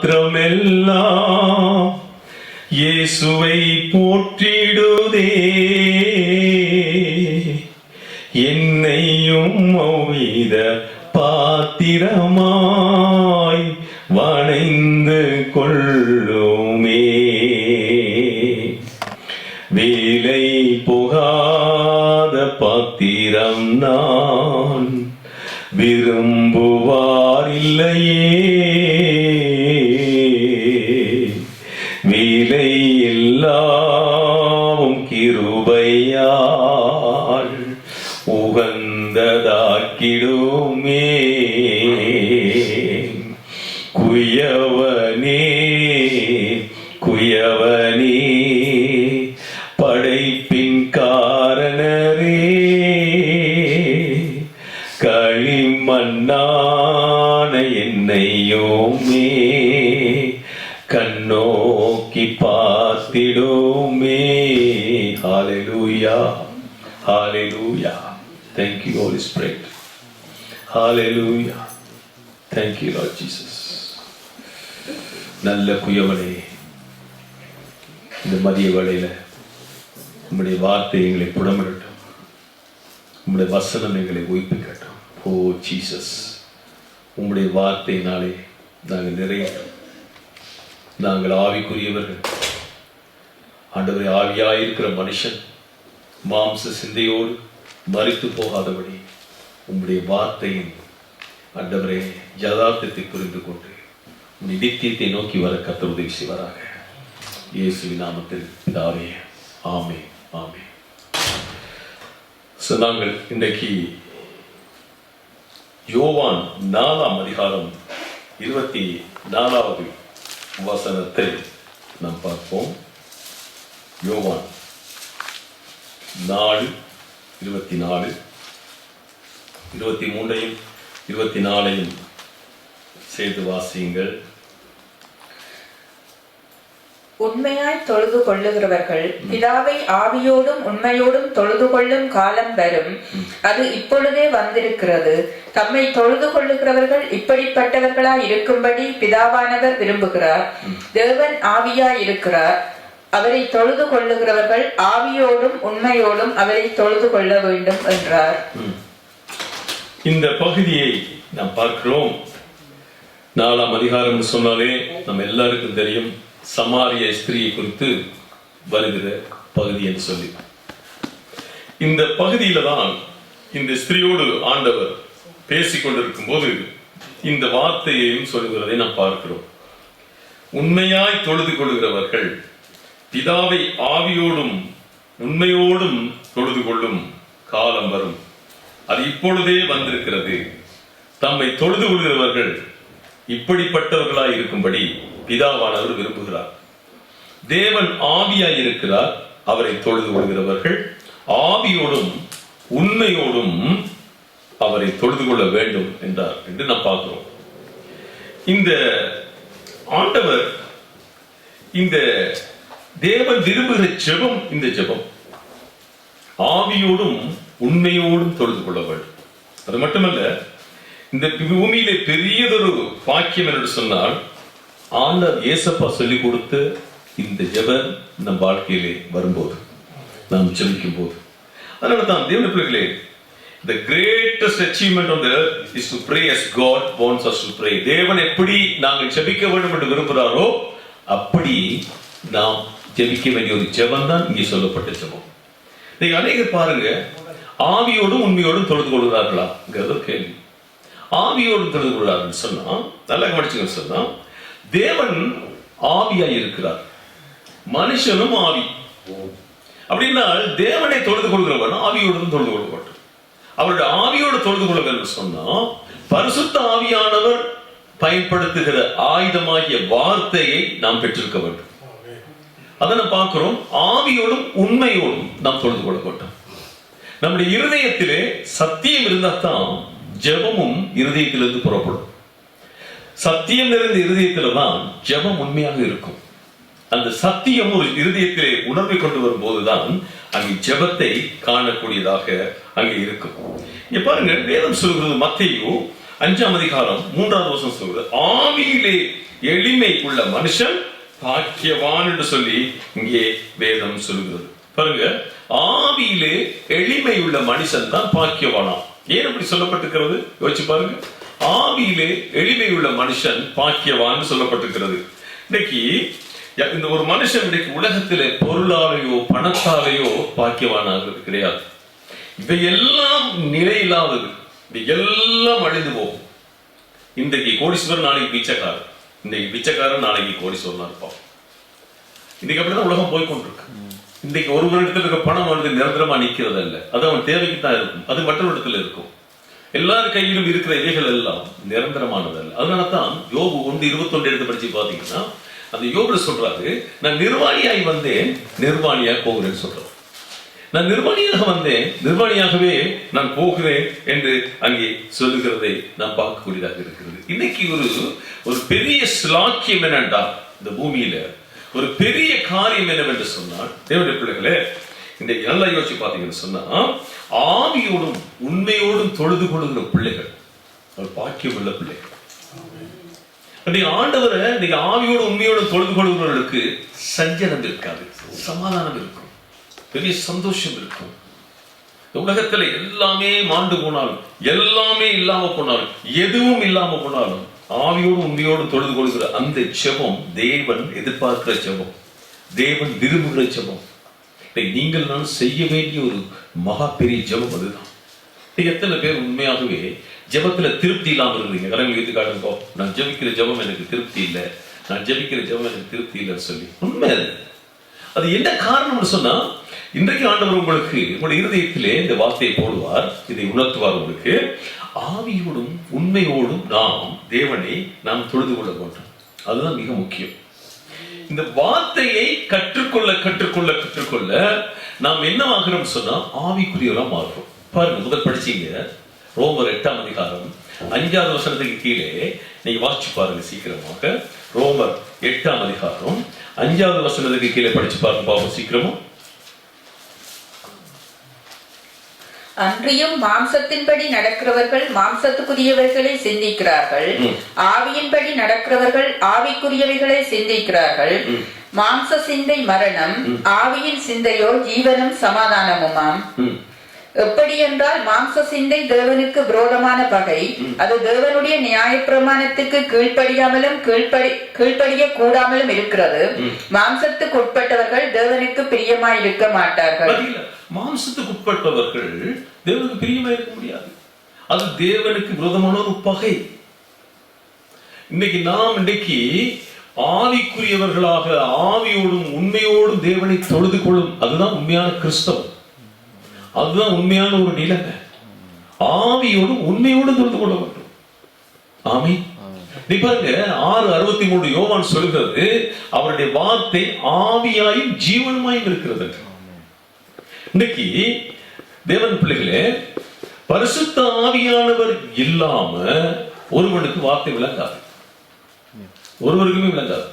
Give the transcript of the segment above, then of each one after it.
பாத்திரமெல்லாம் இயேசுவை போற்றிடுதே. என்னையும் அவ்வித பாத்திரமாய் வணைந்து கொள்ளுமே. வேலை புகாத பாத்திரம் நான் விரும்புவார் இல்லையே. வேலை எல்லாம் கிருபையால் உகந்ததாக்கிடுமே. குயவனே குயவனே படைப்பின் காரணரே, களிமண்ணான என்னையோமே கண்ணோக்கி பார்த்திடுமே. Hallelujah, hallelujah. Thank you, Holy Spirit. Hallelujah. Thank you, Lord Jesus. நல்ல குயவனே, இந்த மதிய வேளையில உம்முடைய வார்த்தை எங்களை புடமிடட்டும், உம்முடைய வசனம் எங்களை உயிர்ப்பிக்கட்டும். ஓ ஜீசஸ், உம்முடைய வார்த்தையினாலே நாங்கள் நிறையட்டும். நாங்கள் ஆவிக்குரியவர்கள் ஆண்டவரே. ஆவியாயிருக்கிற மனுஷன் மாம்ச சிந்தையோடு மரித்து போகாதபடி உம்முடைய வார்த்தையின் ஆண்டவரே யதார்த்தத்தை புரிந்து கொண்டு நித்தியத்தை நோக்கி வர கர்த்தர் உதவி செய்வாராக. இயேசுவின் நாமத்தில் பிதாவே, ஆமென், ஆமென். நாங்கள் இன்றைக்கு யோவான் 4ஆம் அதிகாரம் 24வது வசனத்தை நாம் பார்ப்போம். யோவான் 4:24, 23ஐயும் 24ஐயும் சேர்த்து வாசியுங்கள். உண்மையாய் தொழுது கொள்ளுகிறவர்கள் பிதாவை ஆவியோடும் உண்மையோடும் தொழுது கொள்ளும் காலம் வரும், அது இப்பொழுதே வந்திருக்கிறது. தம்மை தொழுது கொள்ளுகிறவர்கள் இப்படிப்பட்டவர்களாய் இருக்கும்படி பிதாவானவர் விரும்புகிறார். தேவன் ஆவியாய் இருக்கிறார். அவரை தொழுது கொள்ளுகிறவர்கள் ஆவியோடும் உண்மையோடும் அவரை தொழுது கொள்ள வேண்டும் என்றார். இந்த பகுதியை நாம் பார்க்கிறோம். 4ஆம் அதிகாரம் சொன்னாலே நம்ம எல்லாருக்கும் தெரியும், சமாரிய ஸ்திரியை குறித்து வருகிற பகுதி என்று சொல்லி. இந்த பகுதியில தான் இந்த ஸ்திரியோடு ஆண்டவர் பேசிக்கொண்டிருக்கும் போது இந்த வார்த்தையையும் சொல்லுகிறதை நாம் பார்க்கிறோம். உண்மையாய் தொழுது கொள்கிறவர்கள் பிதாவை ஆவியோடும் உண்மையோடும் தொழுது கொள்ளும் காலம் வரும், அது இப்பொழுதே வந்திருக்கிறது. தம்மை தொழுது கொள்கிறவர்கள் இப்படிப்பட்டவர்களாய் இருக்கும்படி பிதாவானவர் விரும்புகிறார். தேவன் ஆவியாய் இருக்கிறார். அவரை தொழுது கொள்கிறவர்கள் ஆவியோடும் உண்மையோடும் அவரை தொழுது கொள்ள வேண்டும் என்றார் என்று நாம் பார்க்கிறோம். இந்த ஆண்டவர், இந்த தேவன் விரும்புகிற ஜெபம், இந்த ஜெபம் ஆவியோடும் உண்மையோடும் தொழுது கொள்ள வேண்டும். அது மட்டுமல்ல, இந்த பூமியிலே பெரியதொரு பாக்கியம் என்று சொன்னால் ஆண்டவர் இயேசப்பா சொல்லிக் கொடுத்த இந்த ஜெபம் நம் வாழ்க்கையிலே வரும்போது, நாம் ஜெபிக்கும் போது. அதனால தான் தேவனுடைய பிள்ளைகளே, the greatest achievement on the earth is to pray as God wants us to pray. தேவன் எப்படி நாங்கள் ஜெபிக்க வேண்டும் என்று விரும்புகிறாரோ அப்படி நாம் ஜெபிக்க வேண்டிய ஒரு ஜெபம் தான் இங்கே சொல்லப்பட்ட ஜெபம். நீங்க அநேகர் பாருங்க, ஆவியோடும் உண்மையோடும் தொழுது கொள்கிறார்களா கேள்வி. ஆவியோடும் தொழுது கொள்கிறார்கள் சொன்னா, நல்லா கவனிச்சுங்க சொன்னா, தேவன் ஆவியாய் இருக்கிறார், மனுஷனும் ஆவி. அப்படின்னா தேவனை தொழுது கொள்கிறவன் ஆவியோடு தொழுது கொள்ள வேண்டும். அவருடைய ஆவியோடு தொழுது கொள்ள வேண்டும் சொன்னா, பரிசுத்த ஆவியானவர் பயன்படுத்துகிற ஆயுதமாகிய வார்த்தையை நாம் பெற்றிருக்க வேண்டும். அதை பார்க்கிறோம். ஆவியோடும் உண்மையோடும் நாம் தொழுது கொள்ள வேண்டும். நம்முடைய இருதயத்திலே சத்தியம் இருந்தால்தான் ஜெபமும் இருதயத்திலிருந்து புறப்படும். சத்தியம் நிறைந்த இருதயத்தில தான் ஜெபம் உண்மையாக இருக்கும். அந்த சத்தியம் ஒரு இருதயத்திலே உணர்வை கொண்டு வரும்போதுதான் அங்கே ஜெபத்தை காணக்கூடியதாக அங்கே இருக்கும். இங்க பாருங்க, வேதம் சொல்கிறது மத்தேயு 5ஆம் அதிகாரம் 3வது வசனம் சொல்கிறது, ஆவியிலே எளிமை உள்ள மனுஷன் பாக்கியவான் என்று சொல்லி இங்கே வேதம் சொல்கிறது. பாருங்க, ஆவியிலே எளிமை உள்ள மனுஷன் தான் பாக்கியவானா. ஏன் அப்படி சொல்லப்பட்டிருக்கிறது யோசிச்சு பாருங்க. ஆவியிலே எளிமை உள்ள மனுஷன் பாக்கியவான் சொல்லப்பட்டிருக்கிறது. இன்னைக்கு இந்த ஒரு மனுஷன் இன்றைக்கு உலகத்திலே பொருளாலேயோ பணத்தாலேயோ பாக்கியவானாகிறது கிடையாது. இவையெல்லாம் நிலையில்லாதது, இவையெல்லாம் அழிந்து போகும். இன்றைக்கு கோடீஸ்வரன் நாளைக்கு பிச்சைக்காரன், இன்றைக்கு பிச்சைக்காரன் நாளைக்கு கோடீஸ்வரனா இருப்பான். இன்னைக்கு அப்படிதான் உலகம் போய்கொண்டிருக்கு. இன்றைக்கு ஒரு இடத்துல இருக்க பணம் வந்து நிரந்தரமா நிற்கிறது அல்ல, அது அவன் தேவைக்கு தான் இருக்கும், அது மற்றொரு இடத்துல இருக்கும். எல்லார் கையிலும் இருக்கிற இவைகள் எல்லாம் நிரந்தரமானதல்ல. அதனால தான் யோபு 1:21 எடுத்து படிச்சு பாத்தீங்கன்னா, அந்த யோபுல சொல்றாரு, நான் நிர்வாணியாய் வந்தேன், நிர்வாணியாக போகிறேன்னு சொல்றாரு. நான் நிர்வாணியாக வந்தேன், நிர்வாணியாகவே நான் போகிறேன் என்று அங்கே சொல்லுகிறதை நாம் பார்க்கக்கூடியதாக இருக்கிறது. இன்னைக்கு ஒரு பெரிய ஸ்லாக்கியம் என்னண்டா, இந்த பூமியில ஒரு பெரிய காரியம் என்னவென்று சொன்னால், தேவனுடைய பிள்ளைகளே, இன்றைக்கு நல்லா யோசிச்சு பார்த்தீங்கன்னு சொன்னா, ஆவியோடும் உண்மையோடும் தொழுது கொள்ளுகிற பிள்ளைகள் ஒரு பாக்கியம் உள்ள பிள்ளைகள். ஆண்டவரை நீங்க ஆவியோடு உண்மையோடு தொழுது கொள்கிறவர்களுக்கு சஞ்சலம் இருக்காது, சமாதானம் இருக்கும், பெரிய சந்தோஷம் இருக்கும். உலகத்துல எல்லாமே மாண்டு போனாலும், எல்லாமே இல்லாம போனாலும், எதுவும் இல்லாம போனாலும், ஆவியோடு உண்மையோடு தொழுது கொள்கிற அந்த ஜெபம் தேவன் எதிர்பார்க்கிற ஜெபம், தேவன் விரும்புகிற ஜெபம். நீங்கள் நான் செய்ய வேண்டிய ஒரு மகா பெரிய ஜெபம் அதுதான். எத்தனை பேர் உண்மையாகவே ஜெபத்துல திருப்தி இல்லாமல் இருக்கிறீங்க? கடவுள் வைத்து காட்டுங்கோ, நான் ஜெபிக்கிற ஜெபம் எனக்கு திருப்தி இல்லை, நான் ஜெபிக்கிற ஜெபம் எனக்கு திருப்தி இல்லைன்னு சொல்லி. உண்மை அது என்ன காரணம்னு சொன்னா, இன்றைக்கு ஆண்டவர் உங்களுக்கு உங்களுடைய இருதயத்திலே இந்த வார்த்தையை போடுவார், இதை உணர்த்துவார். உங்களுக்கு ஆவியோடும் உண்மையோடும் நாம் தேவனை நாம் தொழுது கொள்ள வேண்டும். அதுதான் மிக முக்கியம். இந்த வார்த்தையை கற்றுக்கொள்ள கற்றுக்கொள்ள கற்றுக்கொள்ள நாம் என்ன ஆகிறோம் சொன்னா, ஆவிக்குரியவரா மாறுறோம். பாருங்க, முதல் படிச்சீங்க ரோமர் 8ஆம் அதிகாரம் 5வது வசனத்துக்கு கீழே நீங்க வாசிச்சு பாருங்க சீக்கிரமாக. ரோமர் 8ஆம் அதிகாரம் 5வது வசனத்துக்கு கீழே படிச்சு பாருங்க பாப்போம் சீக்கிரமா. அன்றியும் மாம்சத்தின்படி நடக்கிறவர்கள் மாம்சத்துக்குரியவைகளை சிந்திக்கிறார்கள், ஆவியின்படி நடக்கிறவர்கள் ஆவிக்குரியவைகளை சிந்திக்கிறார்கள். மாம்ச சிந்தை மரணம், ஆவியின் சிந்தையோ ஜீவனும் சமாதானமுமாம். எப்படி என்றால், மாம்ச சிந்தை தேவனுக்கு விரோதமான பகை, அது தேவனுடைய நியாய பிரமாணத்துக்கு கீழ்ப்படியாமலும் கீழ்ப்படிய கூடாமலும் இருக்கிறது. மாம்சத்துக்கு உட்பட்டவர்கள் தேவனுக்கு பிரியமாய் இருக்க மாட்டார்கள். மாம்சத்துக்கு உட்பட்டவர்கள் தேவனுக்கு பிரியமா இருக்க முடியாது, அது தேவனுக்கு விரோதமான ஒரு பகை. இன்னைக்கு ஆவிக்குரியவர்களாக ஆவியோடும் உண்மையோடும் தேவனை தொழுது கொள்ளும், அதுதான் உண்மையான கிறிஸ்தவம், அதுதான் உண்மையான ஒரு நிலைமை. ஆவியோடும் உண்மையோடும் தொழுது கொள்ள வேண்டும். ஆமென். நீ பாருங்க 6:63 யோவான் சொல்கிறது, அவருடைய வார்த்தை ஆவியாயும் ஜீவனுமாயும் இருக்கிறது. இன்னைக்கு தேவன் பிள்ளைகளே, பரிசுத்த ஆவியானவர் இல்லாம ஒருவனுக்கு வார்த்தை விளங்காது, ஒருவருக்குமே விளங்காது.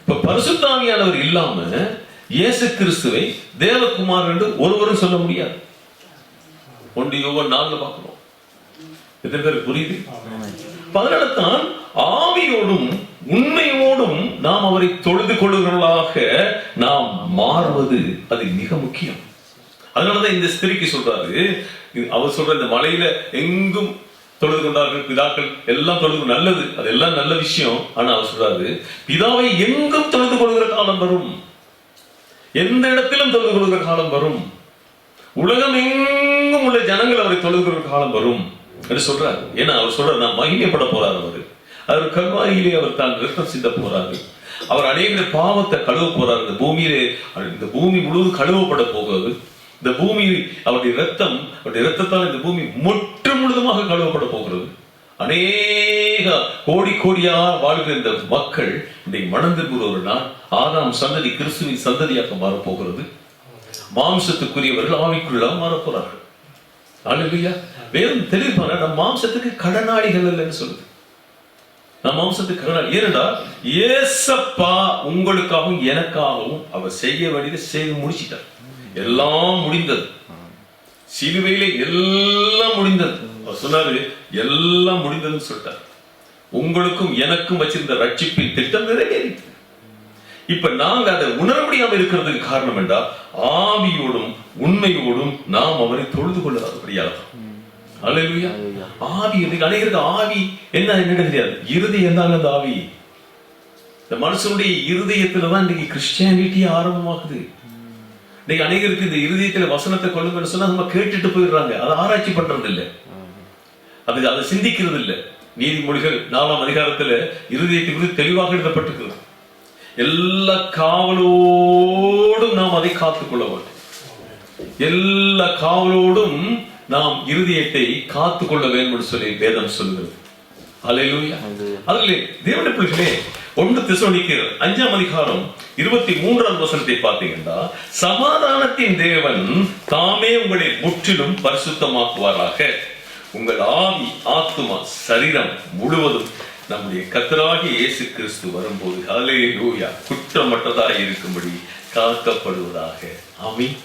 இப்ப பரிசுத்த ஆவியானவர் இல்லாம இயேசு கிறிஸ்துவை தேவகுமார் என்று ஒருவரும் சொல்ல முடியாது. 1 யோவான் 4 பார்க்கிறோம். எத்தனை பேருக்கு புரியுது? அதனால்தான் ஆவியோடும் உண்மையோடும் நாம் அவரை தொழுது கொள்ளுகிறவர்களாக நாம் மாறுவது அது மிக முக்கியம். அதனாலதான் இந்த ஸ்திரிக்கு சொல்றாரு, அவர் சொல்ற இந்த மலையில எங்கும் தொழுது கொண்டார்கள் பிதாக்கள், எல்லாம் தொழுது நல்லது, அதெல்லாம் நல்ல விஷயம். ஆனா அவர் சொல்றாரு, பிதாவை எங்கும் தொழுது கொள்கிற காலம் வரும், எந்த இடத்திலும் தொழுது கொள்கிற காலம் வரும், உலகம் எங்கும் உள்ள ஜனங்கள் அவரை தொழுது கொள்கிற காலம் வரும் என்று சொல்றாரு. ஏன்னா அவர் சொல்றாரு, நான் மகிமைப்பட போறாரு. அவர் கல்வாரியிலே அவர் தான் ரத்தம் சிந்த போறாரு, அவர் அநேக பாவத்தை கழுவ போறாரு. இந்த பூமி முழுவதும் கழுவப்பட போகிறது. இந்த பூமி அவருடைய ரத்தத்தால் இந்த பூமி முற்று முழுதுமாக கழுவப்பட போகிறது. அநேக கோடி கோடியா வாழ்கிற இந்த மக்கள் இன்றைக்கு மனம் திரும்புகிற ஒரு நாள் ஆதாம் சந்ததி கிறிஸ்துவின் சந்ததியாக மாறப்போகிறது. மாம்சத்துக்குரியவர்கள் ஆவிக்குள்ளாக மாறப்போறார்கள். அல்லேலூயா. வேதம் தெளிவான நம் மாம்சத்துக்கு கடனாளிகள் இல்லைன்னு சொல்லுது. நம் மாம்சத்துக்கு கடனாளி. ஏனென்றால் ஏசப்பா உங்களுக்காகவும் எனக்காகவும் அவர் செய்ய வேண்டியதை செய்து முடிச்சிட்டார். எல்லாம் முடிந்தது, சிலுவையிலே எல்லாம் முடிந்தது. அவர் சொன்னாரு, எல்லாம் முடிந்ததுன்னு சொல்லிட்டார். உங்களுக்கும் எனக்கும் வச்சிருந்த ரட்சிப்பின் திட்டம் நிறைவேறிட்டு. இப்ப நாங்க அதை உணர முடியாம இருக்கிறதுக்கு காரணம் என்றால் ஆவியோடும் உண்மையோடும் நாம் அவரை தொழுது கொள்ளாதபடியால் தான். அல்லேலூயா. ஆவி அநேகருக்கு ஆவி என்ன தெரியாது. இருதயம் என்னங்க அந்த ஆவி? இந்த மனுஷனுடைய இருதயத்துலதான் இன்னைக்கு கிறிஸ்டியானிட்டி ஆரம்பமாகுது. இன்னைக்கு அநேகருக்கு இந்த இருதயத்துல வசனத்தை கொள்ளுங்கன்னு சொன்னா நம்ம கேட்டுட்டு போயிடுறாங்க. அதை ஆராய்ச்சி பண்றது இல்லை, அதை சிந்திக்கிறது இல்லை. நீதிமொழிகள் 4ஆம் அதிகாரத்துல இருதயத்தை குறித்து தெளிவாக எழுதப்பட்டிருக்கிறது. எல்லா காவலோடும் நாம் அதை காத்துக்கொள்ள வேண்டும். எல்லா காவலோடும் நாம் இருதயத்தை காத்துக்கொள்ள வேண்டும் என்று சொல்லி வேதம் சொல்லுகிறது. அல்லேலூயா. அதிலே தேவனுடைய பிள்ளைகளே, 1 தெசலோனிக்கேயர் 5ஆம் அதிகாரம் 23ஆம் வசனத்தை பார்த்தீங்கன்னா, சமாதானத்தின் தேவன் தாமே உங்களை முற்றிலும் பரிசுத்தமாக்குவாராக. உங்கள் ஆவி, ஆத்துமா, சரீரம் முழுவதும் நம்முடைய கர்த்தராகிய இயேசு கிறிஸ்து வரும்போது ஹல்லேலூயா குற்றமற்றதாக இருக்கும்படி காக்கப்படுவதாக. ஆமென்.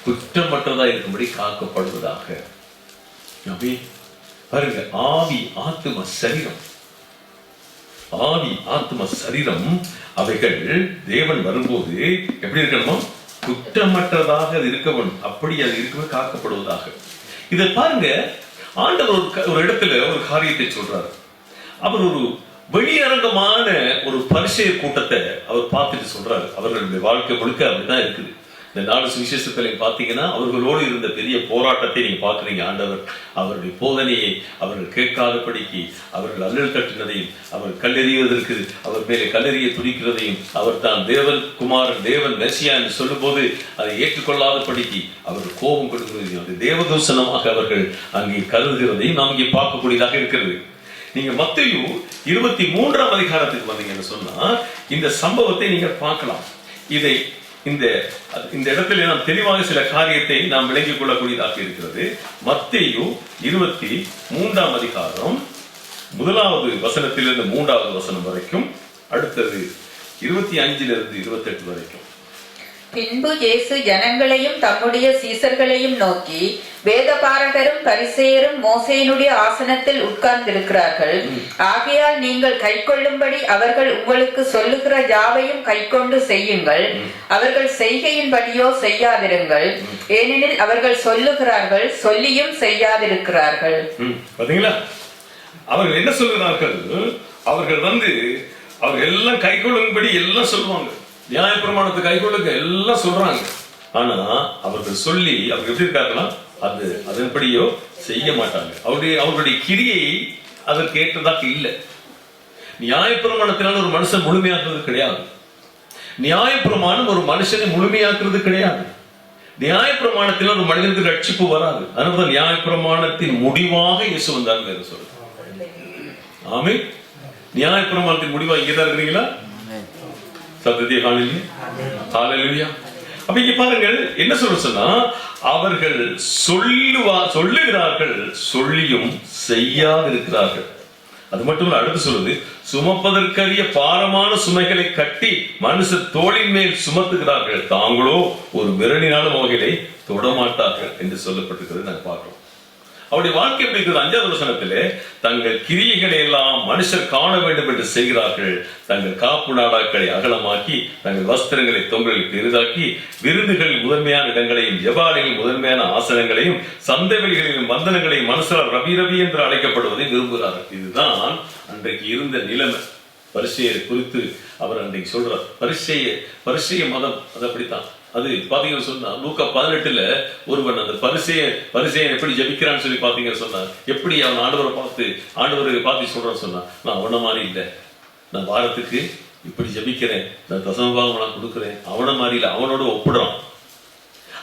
குற்றமற்றதாக இருக்கும்படி காக்கப்படுவதாக. ஆமென். பாருங்க, ஆவி, ஆத்துமா, சரீரம், ஆவி, ஆத்துமா, சரீரம் அவைகள் தேவன் வரும்போது எப்படி இருக்கணுமோ குற்றமற்றதாக அது இருக்க வேண்டும். அப்படி அது இருக்கவே காக்கப்படுவதாக. இதை பாருங்க, ஆண்டவர் ஒரு இடத்துல ஒரு காரியத்தை சொல்றாரு. அவர் ஒரு வெளியரங்கமான ஒரு பரிசேயர் கூட்டத்தை அவர் பார்த்துட்டு சொல்றாரு. அவர்களுடைய வாழ்க்கை முழுக்க அப்படிதான் இருக்குது. இந்த 4 சுவிசேஷத்துல பாத்தீங்கன்னா அவர்களோடு இருந்த பெரிய போராட்டத்தை நீங்க பாக்குறீங்க. ஆண்டவர் அவருடைய போதனையை அவர்கள் கேட்காதபடிக்கு அவர்கள் அல்லல் தட்டினதையும், அவர் கல்லெறிவதற்கு அவர் மேலே கல்லெறிய துடிக்கிறதையும், அவர் தான் தேவன் குமாரன், தேவன் மெசியா என்று சொல்லும் போது அதை ஏற்றுக்கொள்ளாதபடிக்கு அவர்கள் கோபம் கொடுக்கிறதையும், அது தேவதூஷணமாக அவர்கள் அங்கே கருதுகிறதையும் நாம் இங்கே பார்க்கக்கூடியதாக இருக்கிறது. நீங்க மத்தேயு 23ஆம் அதிகாரத்துக்கு வந்தீங்கன்னு சொன்னா இந்த சம்பவத்தை நீங்க பார்க்கலாம். இதை இந்த இடத்துல நாம் தெளிவாக சில காரியத்தை நாம் விளங்கிக் கொள்ளக்கூடியதாக இருக்கிறது. மத்தேயு 23ஆம் அதிகாரம் 1வது வசனத்திலிருந்து 3வது வசனம் வரைக்கும், அடுத்தது 25லிருந்து 28 வரைக்கும். பின்பு இயேசு ஜனங்களையும் தம்முடைய சீசர்களையும் நோக்கி, வேதபாரகரும் பரிசேயரும் மோசேயினுடைய ஆசனத்தில் உட்கார்ந்திருக்கிறார்கள். ஆகையால் நீங்கள் கைக்கொள்ளும்படி அவர்கள் உங்களுக்கு சொல்லுகிற யாவையும் கைக்கொண்டு செய்யுங்கள். அவர்கள் செய்கையின்படியோ செய்யாதிருங்கள். ஏனெனில் அவர்கள் சொல்லுகிறார்கள், சொல்லியும் செய்யாதிருக்கிறார்கள். பாத்தீங்களா, அவர்கள் என்ன சொல்லுகிறார்கள்? அவர்கள் அவர்கள் எல்லாம் கைக்கொள்ளும்படி எல்லாம் சொல்லுவாங்க. நியாயப்பிரமாணத்தை கைக்கொள்ளுங்க எல்லாம் சொல்றாங்க. ஆனா அவர்கள் சொல்லி அவங்க எப்படி இருக்காங்களா, அதன்படியோ செய்ய மாட்டாங்க. அவருடைய கிரியை அதற்கு ஏற்றதாக இல்லை. நியாயப்பிரமாணத்தினால் ஒரு மனுஷன் முழுமையாக்குறது கிடையாது. நியாயப்பிரமாணம் ஒரு மனுஷனை முழுமையாக்குறது கிடையாது. நியாயப்பிரமாணத்தினால் ஒரு மனிதனுக்கு ரட்சிப்பு வராது. அதனால நியாயப்பிரமாணத்தின் முடிவாக இயேசு வந்தாங்க சொல்றது. ஆமென். நியாயப்பிரமாணத்தின் முடிவாக இங்கதான் இருக்கிறீங்களா? சத்தத்தை காணலையே. ஹல்லேலூயா. அப்ப இங்க பாருங்கள் என்ன சொன்னா, அவர்கள் சொல்லுகிறார்கள், சொல்லியும் செய்யாதிருக்கிறார்கள். அது மட்டும் அடுத்து சொல்லுது, சுமப்பதற்கரிய பாரமான சுமைகளை கட்டி மனுஷர் தோளின் மேல் சுமத்துகிறார்கள், தாங்களோ ஒரு விரலினாலும் அவைகளை தொடமாட்டார்கள் என்று சொல்லப்பட்டிருக்கிறது நாங்கள் பார்க்கிறோம். அவருடைய வாழ்க்கை எப்படி இருக்கிறது? 5வது வசனத்திலே, தங்கள் கிரியைகளை எல்லாம் மனுஷர் காண வேண்டும் என்று செய்கிறார்கள். தங்கள் காப்பு நாடாக்களை அகலமாக்கி தங்கள் வஸ்திரங்களை தொங்கலில் பெரிதாக்கி விருதுகள் முதன்மையான இடங்களையும் ஜெபாலையில் முதன்மையான ஆசனங்களையும் சந்தைவெளிகளிலும் வந்தனங்களையும் மனுஷரால் ரவி ரவி என்று அழைக்கப்படுவதை விரும்புகிறார்கள். இதுதான் அன்றைக்கு இருந்த நிலைமை. பரிசேயரை குறித்து அவர் அன்றைக்கு சொல்றார். பரிசேய மதம் அது அப்படித்தான். அது பாத்தீங்கன்னு சொன்னா லூக்கா 18ல ஒருவன் அந்த பரிசேயன் எப்படி ஜெபிக்கிறான்னு சொல்லி பாத்தீங்கன்னு சொன்னா, எப்படி அவன் ஆண்டவரை பார்த்து சொல்றான்னு சொன்னா, நான் அவன மாதிரி இல்லை, நான் வாரத்துக்கு இப்படி ஜெபிக்கிறேன், நான் தசமபாகம் நான் கொடுக்கிறேன், அவன மாதிரி இல்லை, அவனோட ஒப்பிடுறான்.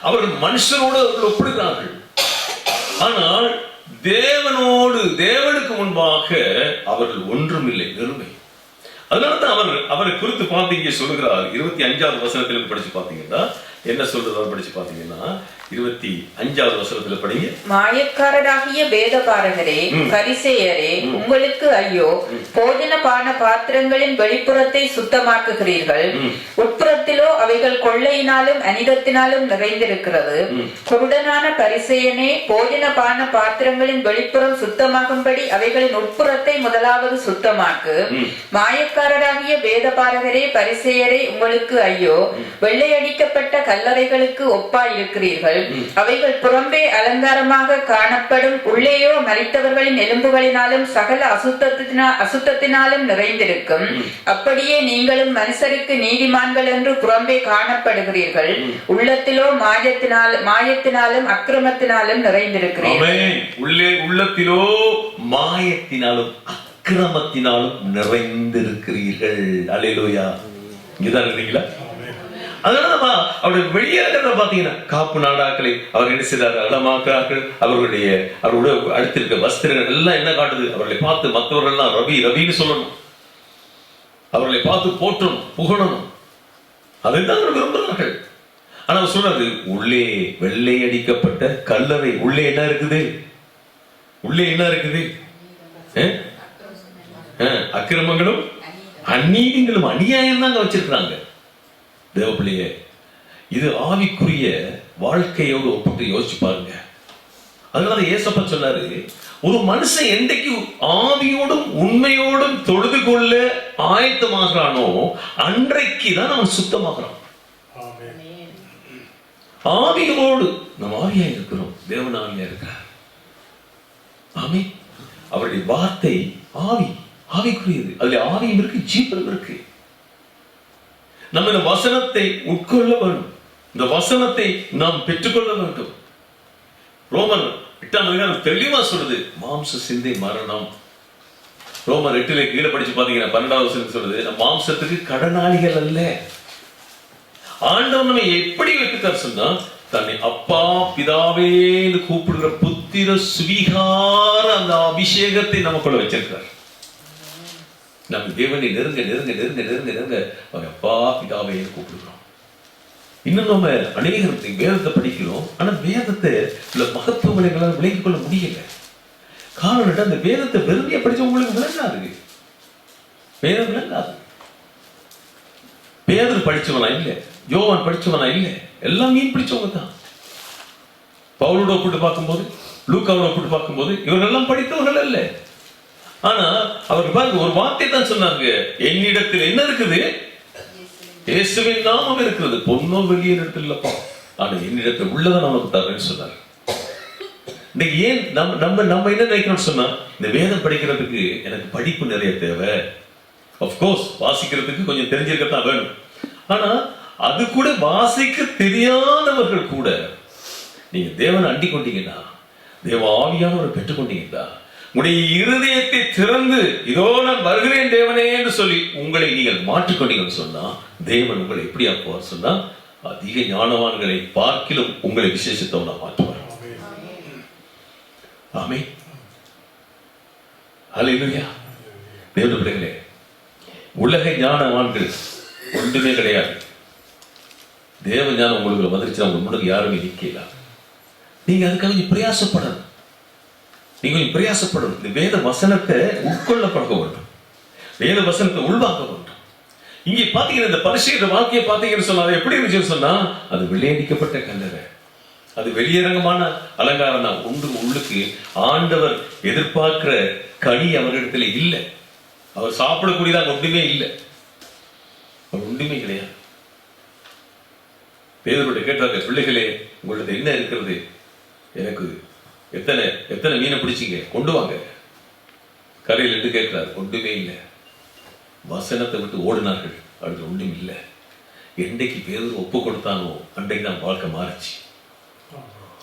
அவர்கள் மனுஷனோடு அவர்கள் ஒப்பிடுகிறார்கள். ஆனால் தேவனுக்கு முன்பாக அவர்கள் ஒன்றும் இல்லை, வெறுமை. அதனாலதான் அவரை குறித்து பார்த்து இங்கே சொல்லுகிறார். 25வது வசனத்திலிருந்து படிச்சு பாத்தீங்கன்னா என்ன சொல்றாரு? படிச்சு பாத்தீங்கன்னா 25வது வசனத்துல படிங்க. மாயக்காரராகிய வேதபாரகரே, பரிசேயரே, உங்களுக்கு ஐயோ! போஜன பான பாத்திரங்களின் வெளிப்புறத்தை சுத்தமாக்குகிறீர்கள், உட்புறத்திலோ அவைகள் கொள்ளையினாலும் அனிதத்தினாலும் நிறைந்திருக்கிறது. குருடனான பரிசேயனே, போஜன பான பாத்திரங்களின் வெளிப்புறம் சுத்தமாகும்படி அவைகளின் உட்புறத்தை முதலாவது சுத்தமாக்கு. மாயக்காரராகிய வேதபாரகரே, பரிசேயரே, உங்களுக்கு ஐயோ! வெள்ளையடிக்கப்பட்ட கல்லறைகளுக்கு ஒப்பாய் இருக்கிறீர்கள். அவைகள் புறம்பே அலங்காரமாக காணப்படும், உள்ளேயோ மரித்தவர்களின் எலும்புகளினாலும் சகல அசுத்தத்தினாலும் நிறைந்திருக்கும். அப்படியே நீங்களும் மனுஷருக்கு நீதிமான்கள் என்று புறம்பே காணப்படுகிறீர்கள், உள்ளத்திலோ மாயத்தினாலும் அக்கிரமத்தினாலும் நிறைந்திருக்கிறீர்கள். உள்ளத்திலோ மாயத்தினாலும் அக்கிரமத்தினாலும் நிறைந்திருக்கிறீர்கள். அல்லேலூயா. இங்கதான் இருக்கீங்களா? அதனால அவருடைய வெளியேறத பாத்தீங்கன்னா, காப்பு நாடாக்களை அவர் என்ன செய்தார்? அலமாக்கிறார்கள். அவர்களுடைய அடுத்திருக்க வஸ்திரங்கள் எல்லாம் என்ன காட்டுது? அவர்களை பார்த்து மற்றவர்கள் எல்லாம் ரவி ரவின்னு சொல்லணும், அவர்களை பார்த்து போற்றணும், புகழணும். அதைத்தான் அவர் விரும்புகிறார்கள். ஆனா அவர் சொல்றாரு, உள்ளே வெள்ளை அடிக்கப்பட்ட கல்லறை. உள்ளே என்ன இருக்குது? உள்ளே என்ன இருக்குது? அக்கிரமங்களும் அநீதிகளும் அநியாயம் தான் வச்சிருக்கிறாங்க. தேவப்பிள்ளையே, இது ஆவிக்குரிய வாழ்க்கையோடு ஒப்பிட்டு யோசிச்சு பாருங்க. அதனால ஏசப்பா சொன்னாரு, ஒரு மனுஷன் என்றைக்கு ஆவியோடும் உண்மையோடும் தொழுது கொள்ள ஆயத்தமாகறானோ அன்றைக்கு தான் அவன் சுத்தமாகறான். ஆவியோடு நம்ம ஆவியா இருக்கிறோம், தேவன் ஆவியா இருக்கிறார். ஆமே. அவருடைய வார்த்தை ஆவிக்குரியது. அதுல ஆவியும் இருக்கு, ஜீவனும் இருக்கு. நம்ம இந்த வசனத்தை உட்கொள்ள வேண்டும், இந்த வசனத்தை நாம் பெற்றுக்கொள்ள வேண்டும். ரோமர் 8ஆம் அதிகாரம் தெளிவா சொல்லுது, மாம்ச சிந்தை மரணம். ரோமர் 8 கீழே படிச்சு பாத்தீங்கன்னா 12வது வசனம் சொல்லுது, மாம்சத்துக்கு கடனாளிகள் அல்ல. ஆண்டவர் நம்ம எப்படி வைத்துக்கார் சொன்னா, தன்னை அப்பா பிதாவேன்னு கூப்பிடுகிற புத்திர சுவீகார அந்த அபிஷேகத்தை நமக்குள்ள வச்சிருக்கார். நம்ம தேவனை நெருங்க நெருங்க நெருங்க நெருங்க நெருங்க அவங்க அப்பா பிதாவை கூப்பிடுறோம். இன்னும் நம்ம அநேகர் வேதத்தை படிக்கிறோம், ஆனா வேதத்தை உள்ள மகத்துவங்களை எங்களால் விளங்கிக் கொள்ள முடியல. காரணம், அந்த வேதத்தை வெறுமையா படிச்ச உங்களுக்கு விளங்காது, வேதம் விளங்காது. பேதர் படிச்சவனா இல்ல, யோவான் படிச்சவனா இல்ல, எல்லாம் மீன் பிடிச்சவங்க தான். பவுலோட ஒப்பிட்டு பார்க்கும்போது, லூக்காவோட ஒப்பிட்டு பார்க்கும்போது இவரெல்லாம் படித்தவர்கள் அல்ல. ஆனா அவர் பாருங்க, ஒரு வார்த்தை தான் சொன்னாங்க, என்னிடத்தில் என்ன இருக்குது? இயேசுவின் நாமம் இருக்கிறது, பொன்னோ வெளியே இடத்துல இல்லப்பா, ஆனா என்னிடத்தில் உள்ளதை நமக்கு தரேன்னு சொன்னார். இன்னைக்கு ஏன் நம்ம என்ன நினைக்கிறோம்னு சொன்னா, இந்த வேதம் படிக்கிறதுக்கு எனக்கு படிப்பு நிறைய தேவை. அப்கோர்ஸ் வாசிக்கிறதுக்கு கொஞ்சம் தெரிஞ்சிருக்கத்தான் வேணும். ஆனா அது கூட வாசிக்க தெரியாதவர்கள் கூட நீங்க தேவனை அண்டி கொண்டீங்கன்னா, தேவ ஆவியானவரை பெற்றுக்கொண்டீங்கன்னா, உங்களுடைய இருதயத்தை திறந்து இதோ நான் வருகிறேன் தேவனே என்று சொல்லி உங்களை நீங்கள் மாற்றிக்கொண்டீங்கன்னு சொன்னா, தேவன் உங்களை எப்படி ஆக்குவார் சொன்னா, அதிக ஞானவான்களை பார்க்கிலும் உங்களை விசேஷத்தவனா மாற்றுவார். ஆமென். ஹல்லேலூயா. தேவனுடைய பிள்ளைகளே, உலக ஞானவான்கள் ஒன்றுமே கிடையாது. தேவ ஞானம் உங்களுக்கு வந்துருச்சுன்னா உங்க முன்னாடி யாருமே நிக்கல. நீங்க அதுக்காக கொஞ்சம் பிரயாசப்படணும். நீங்க கொஞ்சம் பிரயாசப்படணும். இந்த வேத வசனத்தை உட்கொள்ள பழக்க வேண்டும், வேத வசனத்தை உள்வாங்க வேண்டும். இங்கே பாத்தீங்கன்னா, இந்த பரிசேயர் வாழ்க்கையை பாத்தீங்கன்னு சொன்னா அது எப்படி இருந்துச்சுன்னு சொன்னா, அது வெள்ளையடிக்கப்பட்ட கல்லறை, அது வெளியரங்கமான அலங்காரம் தான். உள்ளுக்கு ஆண்டவர் எதிர்பார்க்கிற கனி அவரிடத்துல இல்லை. அவர் சாப்பிடக்கூடியதாக ஒன்றுமே இல்லை, அவர் ஒன்றுமே கிடையாது. பேதுருவிட்ட கேட்டாங்க, பிள்ளைகளே உங்கள்ட்ட என்ன இருக்கிறது? எனக்கு எத்தனை மீனை பிடிச்சிங்க, கொண்டு வாங்க. கரையில் இருந்து கேட்கிறார், ஒன்றுமே இல்லை. வசனத்தை விட்டு ஓடினார்கள், அவர்கள் ஒன்றும் இல்லை. என்றைக்கு பேதுரு ஒப்பு கொடுத்தானோ அன்றைக்கு தான் வாழ்க்கை மாறிச்சு.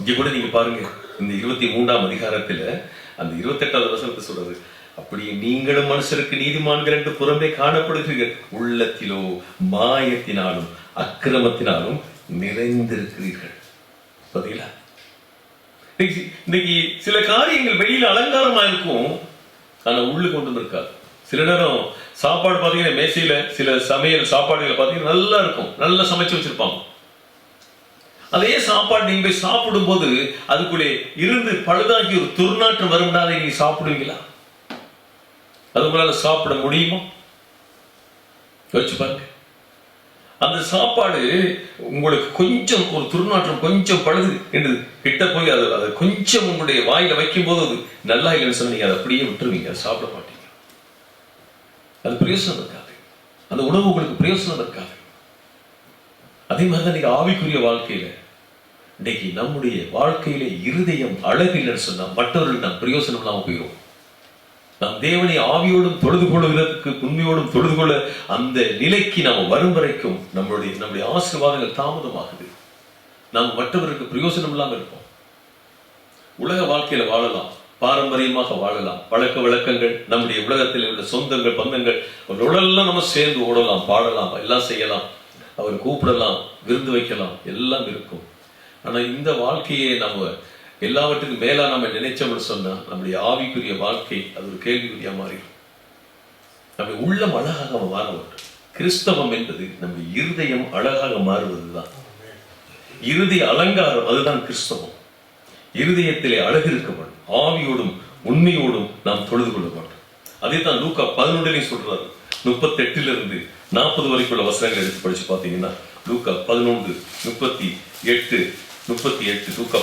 இங்க கூட நீங்க பாருங்க, இந்த 23ஆம் அதிகாரத்துல அந்த 28வது வசனத்தை சொல்றது, அப்படியே நீங்களும் மனுஷருக்கு நீதிமான்கள் என்று புறம்பே காணப்படுகிறீர்கள், உள்ளத்திலோ மாயத்தினாலும் அக்கிரமத்தினாலும் நிறைந்திருக்கிறீர்கள். பாத்தீங்களா? இன்னைக்கு சில காரியங்கள் வெளியில அலங்காரமா இருக்கும், ஆனா உள்ளுக்கு கொண்டு இருக்காது. சில நேரம் சாப்பாடு பாத்தீங்கன்னா, மேசையில சில சமையல் சாப்பாடுகளை பாத்தீங்கன்னா நல்லா இருக்கும், நல்லா சமைச்சு வச்சிருப்பாங்க. அதே சாப்பாடு நீங்க போய் சாப்பிடும் போது அதுக்குள்ளே இருந்து பழுதாகி ஒரு துர்நாற்றம் வரும்னா அதை நீங்க சாப்பிடுவீங்களா? அது உங்களால சாப்பிட முடியுமா? யோசிச்சு பாருங்க. அந்த சாப்பாடு உங்களுக்கு கொஞ்சம் ஒரு துர்நாற்றம் கொஞ்சம் பழுது என்று கிட்ட போய் அதை கொஞ்சம் உங்களுடைய வாயில வைக்கும் போது அது நல்லா இல்லைன்னு சொன்னா நீங்க அதை அப்படியே விட்டுருவீங்க, சாப்பிட மாட்டீங்க. அது பிரயோசனம் இருக்காது, அந்த உணவு உங்களுக்கு பிரயோசனம் இருக்காது. அதே மாதிரிதான் நீங்க ஆவிக்குரிய வாழ்க்கையில இன்னைக்கு நம்முடைய வாழ்க்கையில இருதயம் அழகு இல்லைன்னு சொன்னா மற்றவர்களுக்கு நாம் பிரயோசனம் இல்லாம போயிடும். நாம் தேவனை ஆவியோடும் தொழுது கொள்வதற்கு உண்மையோடும் தொழுது கொள்ள அந்த நிலைக்கு நாம் வரும் வரைக்கும் நம்முடைய ஆசீர்வாதங்கள் தாமதமாகுது. நாம் மற்றவருக்கு பிரயோசனம் இல்லாம இருப்போம். உலக வாழ்க்கையில வாழலாம், பாரம்பரியமாக வாழலாம், பழக்க வழக்கங்கள், நம்முடைய உலகத்தில் உள்ள சொந்தங்கள், பந்தங்கள், அவர்களெல்லாம் நம்ம சேர்ந்து ஓடலாம், பாடலாம், எல்லாம் செய்யலாம், அவர் கூப்பிடலாம், விருந்து வைக்கலாம், எல்லாம் இருக்கும். ஆனா இந்த வாழ்க்கையை நம்ம எல்லாவற்றுக்கும் மேலா நம்ம நினைச்சோம்னு சொன்னா நம்முடைய ஆவிக்குரிய வாழ்க்கை அது ஒரு கேள்விக்குறியா மாறிடும். நம்முடைய உள்ளம் அழகாக மாற வேண்டும். கிறிஸ்தவம் என்பது நம்முடைய இருதயம் அழகாக மாறுவதுதான். இருதய அலங்காரம் அதுதான் கிறிஸ்தவம். இருதயத்திலே அழகு இருக்க வேண்டும். ஆவியோடும் உண்மையோடும் நாம் தொழுது கொள்ள வேண்டும். அதே தான் லூக்கா 11 சொல்றாரு. 38 40 வரைக்குள்ள வசனங்களை எடுத்து படிச்சு பார்த்தீங்கன்னா லூக்கா 11 38 லூக்கா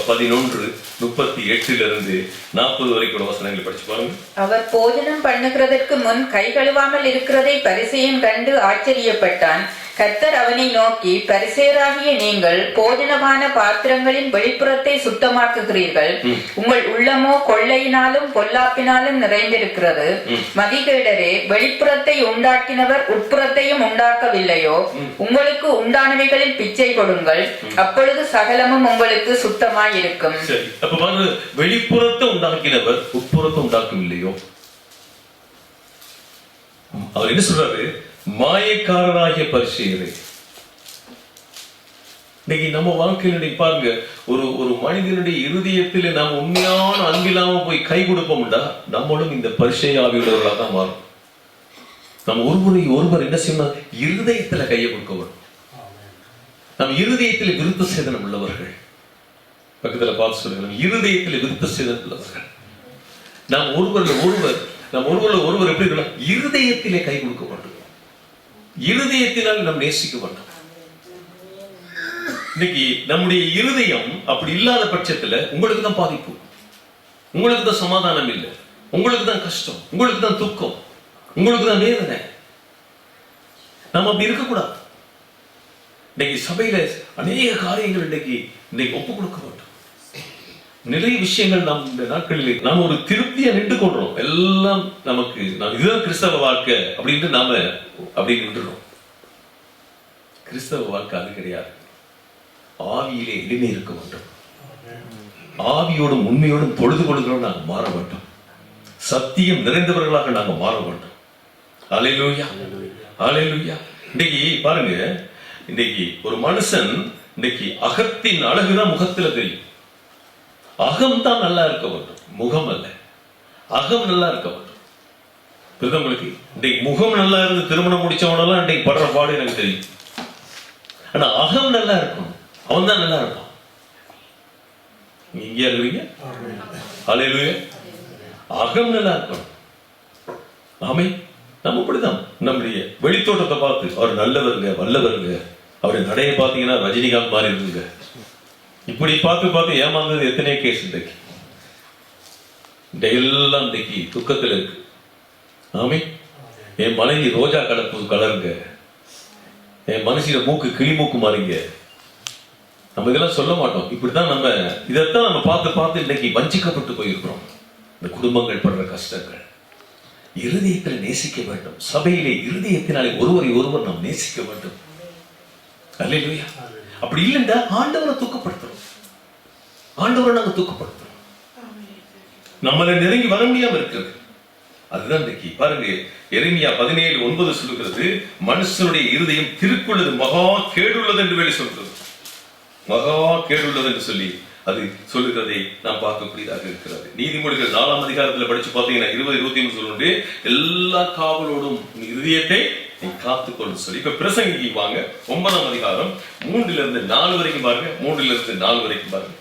11 38 40 வரைக்குள்ள வசனங்களை படிச்சு பாருங்க. அவர் போஜனம் பண்ணுகிறதற்கு முன் கை கழுவாமல் இருக்கிறதை பரிசேயன் கண்டு ஆச்சரியப்பட்டான். கர்த்தர் அவனை நோக்கி, பரிசேயராகிய நீங்கள் போஜனமான பாத்திரங்களின் வெளிப்புறத்தை சுத்தமாக்குகிறீர்கள், உங்கள் உள்ளமோ கொள்ளையினாலும் பொல்லாப்பினாலும் நிறைந்திருக்கிறது. மதிகேடரே, வெளிப்புறத்தை உண்டாக்கினவர் உட்புறத்தையும் உண்டாக்கவில்லையோ? உங்களுக்கு உண்டானவைகளில் பிச்சை கொடுங்கள், அப்பொழுது சகலமும் உங்களுக்கு சுத்தமாயிருக்கும். வெளிப்புறத்தை உண்டாக்கினவர் உட்புறத்தை உண்டாக்கவில்லையோ? அவர் என்ன சொல்றாரு? மாயக்காரராகிய பரிசேயரே. இன்னைக்கு நம்ம வாழ்க்கையில பாருங்க, ஒரு மனிதனுடைய இருதயத்தில் நாம் உண்மையான அன்பில்லாம போய் கை கொடுப்போம்டா நம்மளும் இந்த பரிசேய ஆவியுள்ளவர்களாக தான் மாறும். நம்ம ஒருவர் என்ன செய்யணும்? இருதயத்துல கையை கொடுக்க வேண்டும். நம்ம இருதயத்தில் விருத்த சேதனம் உள்ளவர்கள். பக்கத்துல பார்த்து சொல்லுங்க, இருதயத்தில் விருத்த சேதனம் உள்ளவர்கள். நாம் ஒருவர் எப்படி இருக்கலாம்? இருதயத்திலே கை கொடுக்க வேண்டும். இருதயத்தினால் நாம் நேசிக்க வேண்டும். இன்னைக்கு நம்முடைய இருதயம் அப்படி இல்லாத பட்சத்துல உங்களுக்கு தான் பாதிப்பு, உங்களுக்கு தான் சமாதானம் இல்லை, உங்களுக்கு தான் கஷ்டம், உங்களுக்கு தான் துக்கம், உங்களுக்கு தான் வேதனை. நாம் அப்படி இருக்கக்கூடாது. இன்னைக்கு சபையில அநேக காரியங்கள் இன்னைக்கு ஒப்பு கொடுக்க வேண்டும். நிறைய விஷயங்கள் நாம் இந்த நாட்களில் நாம் ஒரு திருப்தியை நின்று கொள்றோம். எல்லாம் நமக்கு இதுதான் கிறிஸ்தவ வாழ்க்கை அப்படின்ட்டு நாம அப்படி நின்றுறோம். கிறிஸ்தவ வாழ்க்கை அது கிடையாது. ஆவியிலே எளிமை இருக்க வேண்டும். ஆவியோடும் உண்மையோடும் தொழுது கொள்கிறோம் நாங்கள் மாற வேண்டும். சத்தியம் நிறைந்தவர்களாக நாங்கள் மாற வேண்டும். அல்லேலூயா, அல்லேலூயா. இன்னைக்கு பாருங்க, இன்னைக்கு ஒரு மனுஷன் இன்னைக்கு அகத்தின் அழகுதான் முகத்துல தெரியும். அகம் தான் நல்லா இருக்க வேண்டும், முகம் அல்ல. அகம் நல்லா இருக்க வேண்டும். உங்களுக்கு இன்னைக்கு முகம் நல்லா இருந்து திருமணம் முடிச்சவனெல்லாம் இன்னைக்கு படுற பாடு எனக்கு தெரியும். ஆனா அகம் நல்லா இருக்கணும், அவன் தான் நல்லா இருப்பான். இங்கே இருக்கிறீங்க? அல்லேலூயா. அகம் நல்லா இருக்கணும். ஆமே. நம்ம இப்படிதான் நம்முடைய வெளித்தோட்டத்தை பார்த்து அவர் நல்லவருங்க, வல்லவருங்க, அவருடைய நடையை பார்த்தீங்கன்னா ரஜினிகாந்த் மாதிரி இருக்குங்க, இப்படி பார்த்து ஏமாந்தது எத்தனையோ கேஸ் இன்றைக்கு எல்லாம் இன்னைக்கு துக்கத்தில் இருக்கு. ஆமே. என் மனைவி ரோஜா கலருங்க, என் மனுஷிய மூக்கு கிளி மூக்கு மாறிங்க. நம்ம இதெல்லாம் சொல்ல மாட்டோம். இப்படிதான் நம்ம இதைத்தான் நம்ம பார்த்து இன்னைக்கு வஞ்சிக்கப்பட்டு போயிருக்கிறோம். இந்த குடும்பங்கள் படுற கஷ்டங்கள். இருதயத்தில் நேசிக்க வேண்டும். சபையிலே இருதயத்தினாலே ஒருவர் நாம் நேசிக்க வேண்டும். அல்லேலூயா. அப்படி இல்லைன்னா ஆண்டவரை தூக்கப்படுத்துறோம். ஆண்டவரை நாங்க தூக்கப்படுத்துறோம். நம்மளை நெருங்கி வர முடியாம இருக்கிறது. அதுதான் இன்னைக்கு பாருங்க, எரேமியா 17:9 சொல்லுகிறது, மனுஷனுடைய இருதயம் திருக்குள்ளது மகா கேடுள்ளது என்று வேலை சொல்றது. மகா கேடுள்ளது என்று சொல்லி அது சொல்லுகிறதை நாம் பார்க்கக்கூடியதாக இருக்கிறது. நீதிமொழிகள் 4ஆம் அதிகாரத்தில் படிச்சு பார்த்தீங்கன்னா 20-23 சொல்லுண்டு, எல்லா காவலோடும் இருதயத்தை நீ காத்துக்கொண்டு சொல்லி. இப்ப பிரசங்கி வாங்க 9ஆம் அதிகாரம் 3-4 வரைக்கும் பாருங்க. 3-4 வரைக்கும் பாருங்க.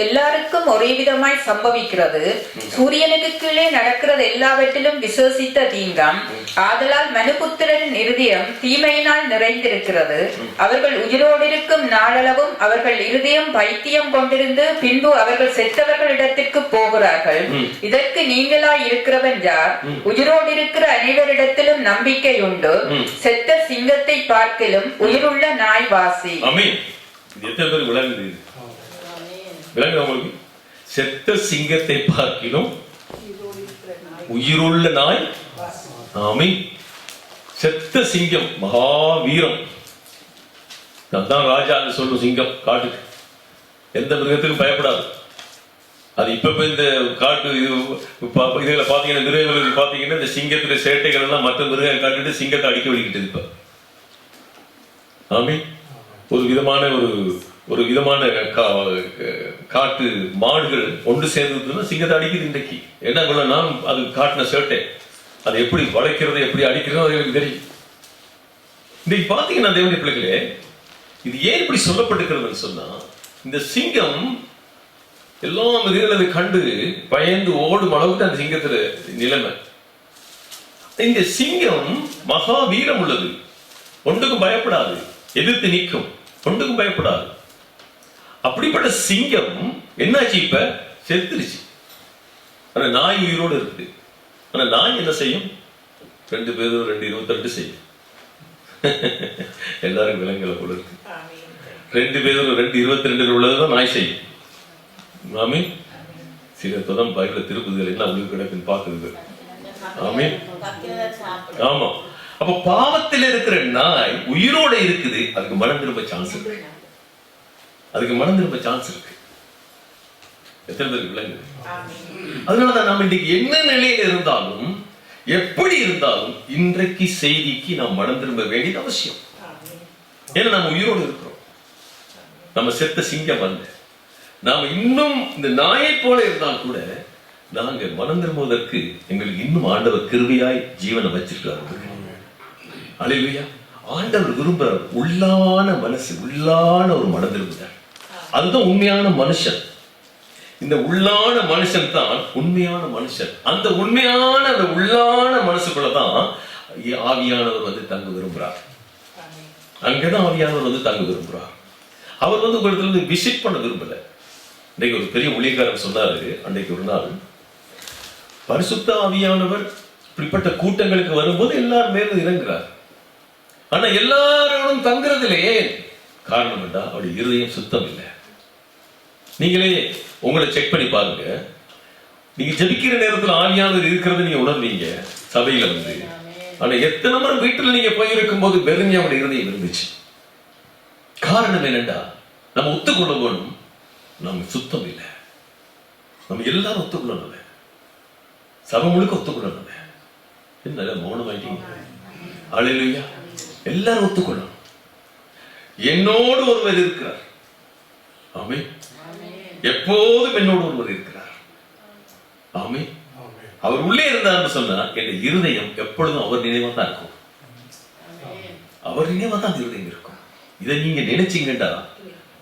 எல்லாருக்கும் ஒரே விதமாய் சம்பவிக்கிறது. சூரியனுக்கு கீழே நடக்கிறது எல்லாவற்றிலும் விசேஷித்த தீங்காம். ஆதலால் மனுபுத்திரரின் இருதயம் தீமையினால் நிறைந்திருக்கிறது. அவர்கள் உயிரோடு இருக்கும் நாளளவும் அவர்கள் இருதயம் பைத்தியம் கொண்டிருந்து பின்பு அவர்கள் செத்தவர்களிடத்திற்கு போகிறார்கள். இதற்கு நீங்களாய் இருக்கிறவன் யார்? உயிரோடு இருக்கிற அனைவரிடத்திலும் நம்பிக்கை உண்டு. செத்த சிங்கத்தை பார்க்கிலும் உயிருள்ள நாய் வாசி. விளங்குது? செத்த சிங்கத்தை பார்க்கிலும் உயிருள்ள நாய். ஆமென். செத்த சிங்கம் மகாவீரம். அதான் ராஜான்னு சொல்லும் சிங்கம். காட்டுக்கு எந்த மிருகத்துக்கும் பயப்படாது. அது இப்ப இந்த காட்டு இதுல பாத்தீங்கன்னா மிருகங்களுக்கு பாத்தீங்கன்னா இந்த சிங்கத்துல சேட்டைகள் எல்லாம் மற்ற மிருகம் காட்டுட்டு சிங்கத்தை அடிக்க வலிக்கிட்டு இப்ப. ஆமென். ஒரு விதமான காட்டு மாடுகள் ஒன்று சேர்ந்ததுன்னா சிங்கத்தை அடிக்குது இன்றைக்கு. என்ன நான் அது காட்டின சேட்டை, அது எப்படி வளைக்கிறது எப்படி அடிக்கிறதோ அது எனக்கு தெரியும். இன்னைக்கு பாத்தீங்கன்னா தேவனுடைய பிள்ளைகளே, இது ஏன் இப்படி சொல்லப்பட்டிருக்கிறதுன்னு சொன்னா, இந்த சிங்கம் எல்லா மிருகங்களை கண்டு பயந்து ஓடும் அளவுக்கு அந்த சிங்கத்துல நிலைமை. இந்த சிங்கம் மகா வீரம் உள்ளது. ஒன்றுக்கும் பயப்படாது, எதிர்த்து நிற்கும், ஒன்றுக்கும் பயப்படாது. அப்படிப்பட்ட சிங்கம் என்னாச்சு? இப்ப செத்துருச்சு. ஆனா நாய் உயிரோடு இருக்கு. ஆனா நாய் என்ன செய்யும்? 2 பேரும் 2:22 செய்யும். எல்லாரும் விலங்குகளை போல இருக்கு. 2 பேரும் 2:22 உள்ளதுதான் நாய் செய்யும். ஆமென். சில பதம் பைபிள் திருப்புதல் எல்லாம் உங்களுக்கு கிடக்குன்னு பாக்குது. ஆமென். ஆமா. அப்ப பாவத்தில் இருக்கிற நாய் உயிரோட இருக்குது. அதுக்கு மனம் திரும்ப சான்ஸ் இருக்கு. எத்தனை பேருக்கு விளங்குது? அதனாலதான் நம்ம இன்னைக்கு என்ன நிலையில இருந்தாலும் எப்படி இருந்தாலும் இன்றைக்கு செய்திக்கு நாம் மனம் திரும்ப வேண்டியது அவசியம். ஏன்னா நம்ம உயிரோடு இருக்கிறோம். நம்ம செத்த சிங்கம் அல்ல. நாம இன்னும் இந்த நாயை போல இருந்தால் கூட நாங்க மனம் திரும்புவதற்கு எங்களுக்கு இன்னும் ஆண்டவர் கிருபையாய் ஜீவனை வச்சிருக்காரு. அல்லேலூயா. ஆண்டவர் விரும்புறார் உள்ளான மனசு, உள்ளான ஒரு மனம் திரும்புகிறார். அதுதான் உண்மையான மனுஷன். இந்த உள்ளான மனுஷன் தான் உண்மையான மனுஷன். அந்த உண்மையான அந்த உள்ளான மனசுக்குள்ளதான் ஆவியானவர் வந்து தங்க விரும்புறார். அங்கதான் ஆவியானவர் வந்து தங்க விரும்புறார். அவர் வந்து உங்களுக்கு விசிட் பண்ண விரும்பல. இன்னைக்கு ஒரு பெரிய ஊழியக்காரர் சொன்னாரு, அன்றைக்கு ஒரு நாள், பரிசுத்த ஆவியானவர் இப்படிப்பட்ட கூட்டங்களுக்கு வரும்போது எல்லாரும் மேலும் இறங்குறார். ஆனா எல்லாரோடும் தங்குறதுலையே காரணம் என்ன? அவருடைய இருதயம் சுத்தம் இல்லை. நீங்களே உங்களை செக் பண்ணி பாருங்க. நீங்க ஜெபிக்கிற நேரத்தில் ஆவியானவர் இருக்கிறது நீங்க உணர்ந்தீங்க சபையில வந்து. ஆனா எத்தனை முறை வீட்டுல நீங்க போயிருக்கும் போது வெறும் அவருடைய இருதயம் இருந்துச்சு. காரணம் என்னண்டா, நம்ம ஒத்துக்கொள்ள வேணும், நம்ம சுத்தம் இல்லை. நம்ம எல்லாரும் ஒத்துக்கொள்ளணும். சபை முழுக்க ஒத்துக்கொள்ளணும். என்ன மௌனமாயிட்டீங்க? அல்லேலூயா. எல்லாரும் ஒத்துக்கொள்ளணும். என்னோடு ஒருவர் இருக்கிறார். ஆமென். எப்போதும் என்னோடு ஒருவர் இருக்கிறார். ஆமென். அவர் உள்ளே இருந்தார்னு சொன்னா என் இருதயம் எப்பொழுதும் அவர் நினைவா தான் இருக்கும். அவர் நினைவா தான் இருதயம் இருக்கும். இதை நீங்க நினைச்சீங்கடா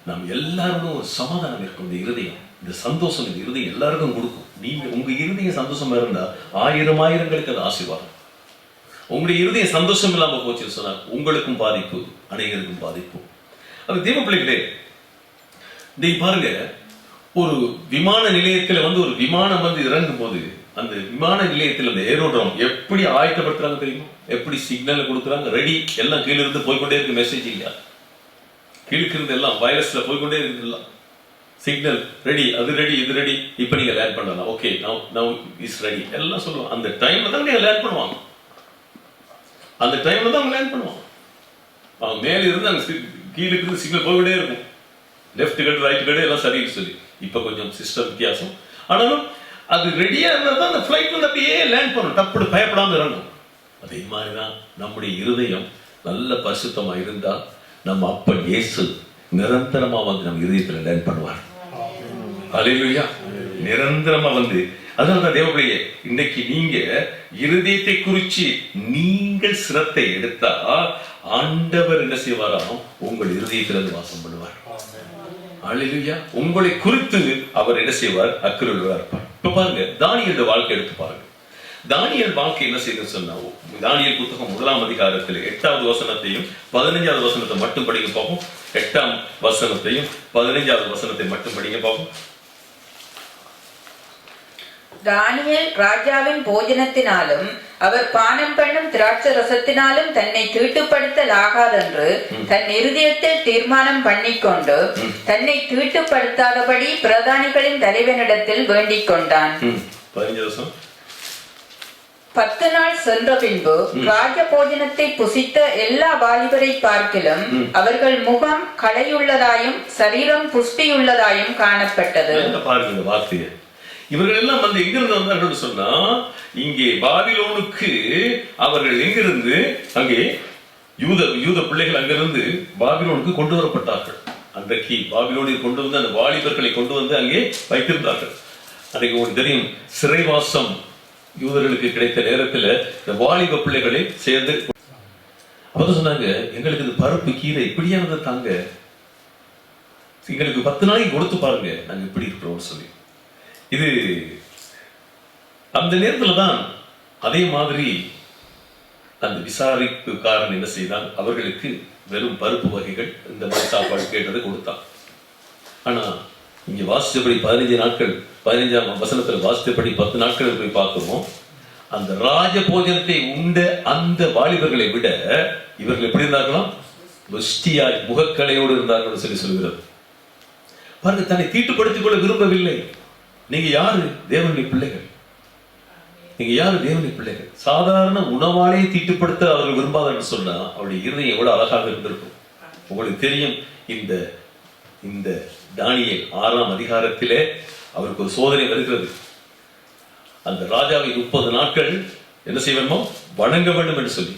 நம்ம எல்லாருக்கும் ஒரு சமாதானம் இருக்கும். இந்த இருதயம், இந்த சந்தோஷம் இந்த இருதயம் எல்லாருக்கும் கொடுக்கும். நீங்க உங்க இருதயம் சந்தோஷமா இருந்தா ஆயிரங்களுக்கு அது ஆசீர்வாதம். உங்களுடைய இருதயம் சந்தோஷம் இல்லாம போச்சுன்னு சொன்னா உங்களுக்கும் பாதிப்பு, அனைவருக்கும் பாதிப்பு. அது தேவ பிள்ளைகளே, நீங்க பாருங்க, ஒரு விமான நிலையத்துல வந்து ஒரு விமானம் வந்து இறங்கும் போது அந்த விமான நிலையத்தில் அந்த ஏரோட்ரோம் எப்படி ஆயத்தப்படுத்துறாங்க தெரியுமா? எப்படி சிக்னல் கொடுக்குறாங்க, ரெடி, எல்லாம் கீழே இருந்து போய்கொண்டே இருக்கு. மெசேஜ் இல்லையா? கீழுக்கு இருந்து எல்லாம் வயர்லெஸ்ல போய்கொண்டே இருக்கு. சிக்னல் ரெடி, அது ரெடி, இது ரெடி, இப்ப நீங்க லேண்ட் பண்ணலாம், ஓகே நவ் இஸ் ரெடி எல்லாம் சொல்லுவாங்க. அந்த டைம்ல தான் நீங்க லேண்ட் பண்ணுவாங்க. அந்த டைம்ல தான் அவங்க லேண்ட் பண்ணுவாங்க. அவங்க மேல இருந்து அந்த கீழுக்கு இருந்து சிக்னல் போய்கொண்டே இருக்கும். லெஃப்ட் கட்டு ரைட் கட்டு எல்லாம் சரின்னு சொல்லி. இப்ப கொஞ்சம் சிஸ்டம் வித்தியாசம். ஆனாலும் அது ரெடியா இருந்தா தான் அந்த ஃபிளைட் வந்து அப்படியே லேண்ட் பண்ணும். டப்பு பயப்படாம இறங்கும். அதே மாதிரிதான் நம்முடைய இருதயம் நல்ல பரிசுத்தமா இருந்தா நம்ம அப்பன் இயேசு நிரந்தரமா வந்து நம்ம இருதயத்துல லேண்ட் பண்ணுவார். அல்லேலூயா. நிரந்தரமா வந்து அதனாலதான் தேவப்பிள்ளையே, இன்னைக்கு நீங்க இருதயத்தை குறிச்சு நீங்கள் சிரத்தை எடுத்தா ஆண்டவர் என்ன செய்வாராம்? உங்கள் இருதயத்திலிருந்து வாசம் பண்ணுவார். அல்லேலூயா. உங்களை குறித்து அவர் என்ன செய்வார்? அக்கறை உள்ளவராக இருப்பார். இப்ப பாருங்க, தானியேல் வாழ்க்கை எடுத்து பாருங்க. தானியேல் வாழ்க்கை என்ன செய்யுதுன்னு சொன்னா, தானியேல் புத்தகம் 1ஆம் அதிகாரத்தில் 8வது வசனத்தையும் 15வது வசனத்தை மட்டும் படிக்க பார்ப்போம். 8ஆம் வசனத்தையும் 15வது வசனத்தை மட்டும் படிக்க பார்ப்போம். தானியேல் ராஜாவின் போஜனத்தினாலும் அவர் பானம் பண்ணும் திராட்சை ரசத்தினாலும் தன்னை தீட்டுப்படுத்தலாகாதென்று தன் இருதயத்தில் தீர்மானம் பண்ணிக்கொண்டு தன்னை தீட்டுப்படுத்தாதபடி பிரதானிகளின் தலைவனிடத்தில் வேண்டிக் கொண்டான். 10 நாள் சென்ற பின்பு ராஜ போஜனத்தை புசித்த எல்லா வாலிபரை பார்க்கிலும் அவர்கள் முகம் களையுள்ளதாயும் சரீரம் புஷ்டியுள்ளதாயும் காணப்பட்டது. பாருங்க வார்த்தையை. இவர்கள் எல்லாம் வந்து எங்கிருந்து வந்தார்கள் சொன்னா, இங்கே பாபிலோனுக்கு அவர்கள் எங்கிருந்து, அங்கே யூத பிள்ளைகள் அங்கிருந்து பாபிலோனுக்கு கொண்டு வரப்பட்டார்கள். அன்றைக்கு பாபிலோனில் கொண்டு வந்து அந்த வாலிபர்களை கொண்டு வந்து அங்கே வைத்திருந்தார்கள். அன்றைக்கு உங்களுக்கு தெரியும், சிறைவாசம் யூதர்களுக்கு கிடைத்த நேரத்தில் இந்த வாலிப பிள்ளைகளை சேர்ந்து அப்பதான் சொன்னாங்க, எங்களுக்கு இந்த பருப்பு கீரை இப்படியானதை தாங்க, எங்களுக்கு 10 நாளைக்கு கொடுத்து பாருங்க நாங்க இப்படி இருக்கிறோம் சொல்லி. இது அந்த நேரத்துல தான் அதே மாதிரி அந்த விசாரிப்புக்காரன் என்ன செய்தான், அவர்களுக்கு வெறும் பருப்பு வகைகள் இந்த மாதிரி சாப்பாடு கேட்டதை கொடுத்தான். ஆனா இங்க வாசித்தபடி 15 நாட்கள் 15ஆம் வசனத்துல வாசித்தபடி 10 நாட்கள் போய் பார்க்கிறோம். அந்த ராஜ போஜனத்தை உண்ட அந்த வாலிபர்களை விட இவர்கள் எப்படி இருந்தார்களாம்? புஷ்டியாய் முகக்கலையோடு இருந்தார்கள் சொல்லி சொல்கிறது. பாருங்க, தன்னை தீட்டுப்படுத்திக் கொள்ள விரும்பவில்லை. நீங்க யாரு? தேவனுடைய பிள்ளைகள். நீங்க யாரு? தேவனுடைய பிள்ளைகள். சாதாரண உணவாலே தீட்டுப்படுத்த அவர்கள் விரும்பாதன்னு சொன்னா அவருடைய இருதயம் எவ்வளவு அழகாக இருந்திருக்கும். உங்களுக்கு தெரியும், இந்த தானியேல் 6ஆம் அதிகாரத்திலே அவருக்கு ஒரு சோதனை வருகிறது. அந்த ராஜாவை 30 நாட்கள் என்ன செய்ய வேண்டுமோ வணங்க வேண்டும் என்று சொல்லி,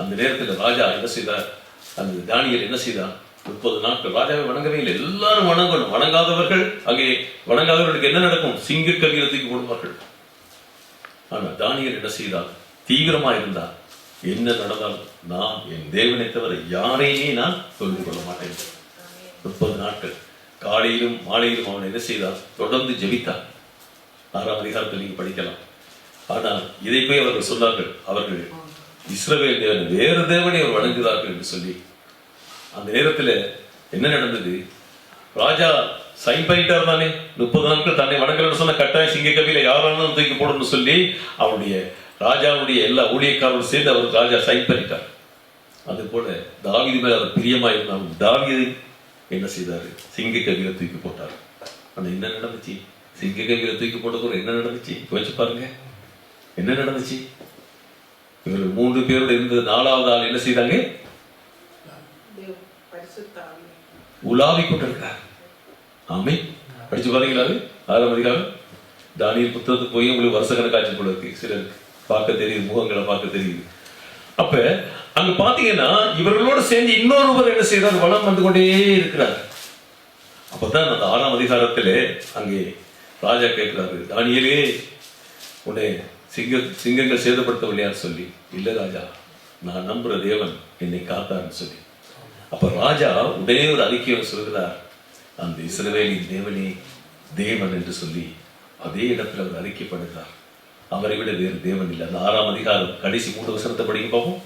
அந்த நேரத்தில் ராஜா என்ன செய்தார்? அந்த தானியேல் என்ன செய்தார்? 30 நாட்கள் ராஜாவை வணங்கவே இல்லை. எல்லாரும் வணங்கணும். வணங்காதவர்கள், அங்கே வணங்காதவர்களுக்கு என்ன நடக்கும்? சிங்க கவியில தூக்கி போடுவார்கள். ஆனா தானியேல் என்ன செய்தார்? தீவிரமா இருந்தார். என்ன நடந்தாலும் நான் என் தேவனை தவிர யாரையுமே நான் சொல்லிக் கொள்ள மாட்டேன். 30 நாட்கள் காலையிலும் மாலையிலும் அவன் என்ன செய்தார்? தொடர்ந்து ஜெபித்தார். 6ஆம் அதிகாரத்தில் நீங்க படிக்கலாம். ஆனால் இதை போய் அவர்கள் சொன்னார்கள், அவர்கள் இஸ்ரவேல் தேவன் வேறு தேவனை அவர் வணங்குகிறார்கள் என்று சொல்லி. அந்த நேரத்தில் என்ன நடந்தது? ராஜா சைன் பண்ணிட்டார் தானே, 30 நாட்கள் தன்னை வணங்கலன்னு சொன்ன கட்டாயம் சிங்க கவியில யாராலும் தூக்கி போடணும்னு சொல்லி அவருடைய ராஜாவுடைய எல்லா ஊழியக்காரரும் சேர்ந்து அவருக்கு ராஜா சைன் பண்ணிட்டார். அது போல தாவீது மேல அவர் பிரியமா இருந்தாலும் தாவீதை என்ன செய்தாரு? சிங்க கவியில தூக்கி போட்டார். ஆனா என்ன நடந்துச்சு? சிங்க கவியில தூக்கி போட்டதுக்கு என்ன நடந்துச்சு? யோசிச்சு பாருங்க, என்ன நடந்துச்சு? இவர்கள் 3 பேரோட இருந்தது 4வது ஆள் என்ன செய்தாங்க? உலாவி கொண்டிருக்கிறார். ஆமே, படிச்சு பாருங்களா? 6ஆம் அதிகாரம் தானியேல் புத்தகத்துக்கு போய் உங்களுக்கு வருஷ கணக்காட்சி போல இருக்கு. சிலருக்கு பார்க்க தெரியுது, முகங்களை பார்க்க தெரியுது. அப்ப அங்க பாத்தீங்கன்னா இவர்களோட சேர்ந்து இன்னொருவர் என்ன செய்யறார்? வளம் வந்து கொண்டே இருக்கிறார். அப்பதான் அந்த 6ஆம் அதிகாரத்திலே அங்கே ராஜா கேட்கிறாரு, தானியேலே உன்னை சிங்கங்கள் சேதப்படுத்தவில்லையான்னு சொல்லி. இல்ல ராஜா, நான் நம்புற தேவன் என்னை காத்தார்னு சொல்லி. அப்ப ராஜா உடனே ஒரு அறிக்கையை சொல்கிறார், அந்த இஸ்ரவேலின் தேவனே தேவன் என்று சொல்லி அதே இடத்துல அவர் அறிக்கை பண்ணுகிறார். அவரை விட வேறு தேவன் இல்லை. அந்த 6ஆம் அதிகாரம் கடைசி 3 வசனத்தை படிக்க பார்ப்போம்.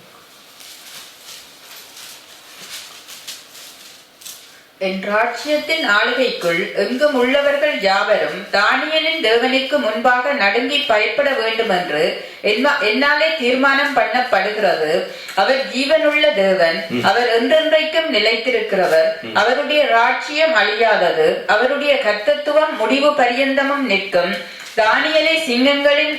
என் ராஜ்யத்தின் ஆளுகைக்குள் எங்கும் உள்ளவர்கள் யாவரும் தானியேலின் தேவனுக்கு முன்பாக நடுங்கி பயப்பட வேண்டும் என்று என்னாலே தீர்மானம் பண்ணப்படுகிறது. அவர் ஜீவனுள்ள தேவன், அவர் என்றென்றைக்கும் நிலைத்திருக்கிறவர். அவருடைய ராஜ்யம் அழியாதது, அவருடைய கர்த்தத்துவம் முடிவு பரியந்தமும் நிற்கும். தானியேலை சிங்கங்களின்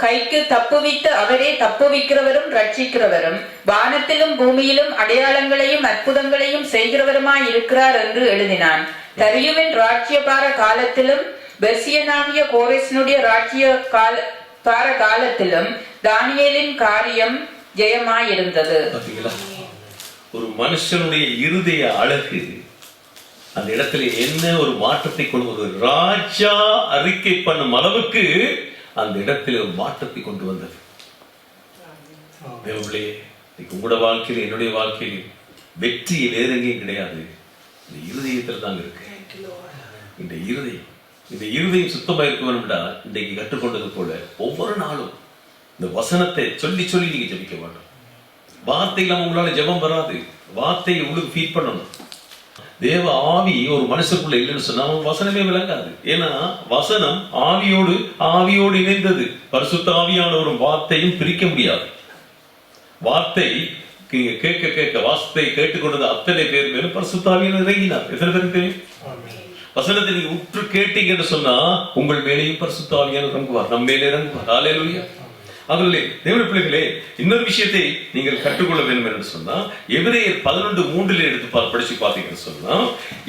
கைக்கு தப்புவித்து அவரே தப்புவிக்கிறவரும் ரட்சிக்கிறவரும் வானத்திலும் பூமியிலும் அடையாளங்களையும் அற்புதங்களையும் செய்கிறவருமாய் இருக்கிறார் என்று எழுதினான். தரியுவின் ராஜ்யபார காலத்திலும் பெர்சியனாகிய கோரேசனுடைய ராஜ்யபார காலத்திலும் தானியேலின் காரியம் ஜெயமாயிருந்தது. ஒரு மனுஷனுடைய இருதய அழகு அந்த இடத்துல என்ன ஒரு மாற்றத்தை கொண்டு ஒரு ராஜா அறிக்கை பண்ணும் அளவுக்கு அந்த இடத்துல ஒரு மாற்றத்தை கொண்டு வந்தது. தேவர்களே, உங்களோட வாழ்க்கையில் என்னுடைய வாழ்க்கையில் வெற்றி வேற எங்கேயும் கிடையாது, இந்த இருதயத்தில் தாங்க இருக்கு. இந்த இருதயம் சுத்தமா இருக்க வேணும்டா, இன்றைக்கு கற்றுக்கொண்டது போல ஒவ்வொரு நாளும் இந்த வசனத்தை சொல்லி சொல்லி நீங்க ஜெபிக்க வேண்டும். வார்த்தை இல்லாம உங்களால ஜெபம் வராது. வார்த்தையை உங்களுக்கு ஃபீட் பண்ணணும். தேவ ஆவி ஒரு மனுஷனுக்குள்ள இல்லைன்னு சொன்னா அவன் வசனமே விளங்காது. ஏன்னா வசனம் ஆவியோடு இணைந்தது. பரிசுத்த ஆவியானவரும் வார்த்தையும் பிரிக்க முடியாது. வார்த்தை கேட்க கேட்க வாசத்தை கேட்டுக்கொண்டது அத்தனை பேர் மேலும் பரிசுத்த ஆவியானவர் இறங்கினார். எத்தனை பேருக்கு தெரியும்? வசனத்தை நீங்க உற்று கேட்டீங்கன்னு சொன்னா உங்கள் மேலேயும் பரிசுத்த ஆவியானவர் இறங்குவார், நம்ம மேலே இறங்குவார். ஹல்லேலூயா. அதுல தேவனுடைய பிள்ளைகளே, இன்னொரு விஷயத்தை நீங்கள் கற்றுக்கொள்ள வேண்டும் என்று சொன்னா எபிரேயர் 11:3 எடுத்து படிச்சு பார்த்தீங்கன்னு சொன்னா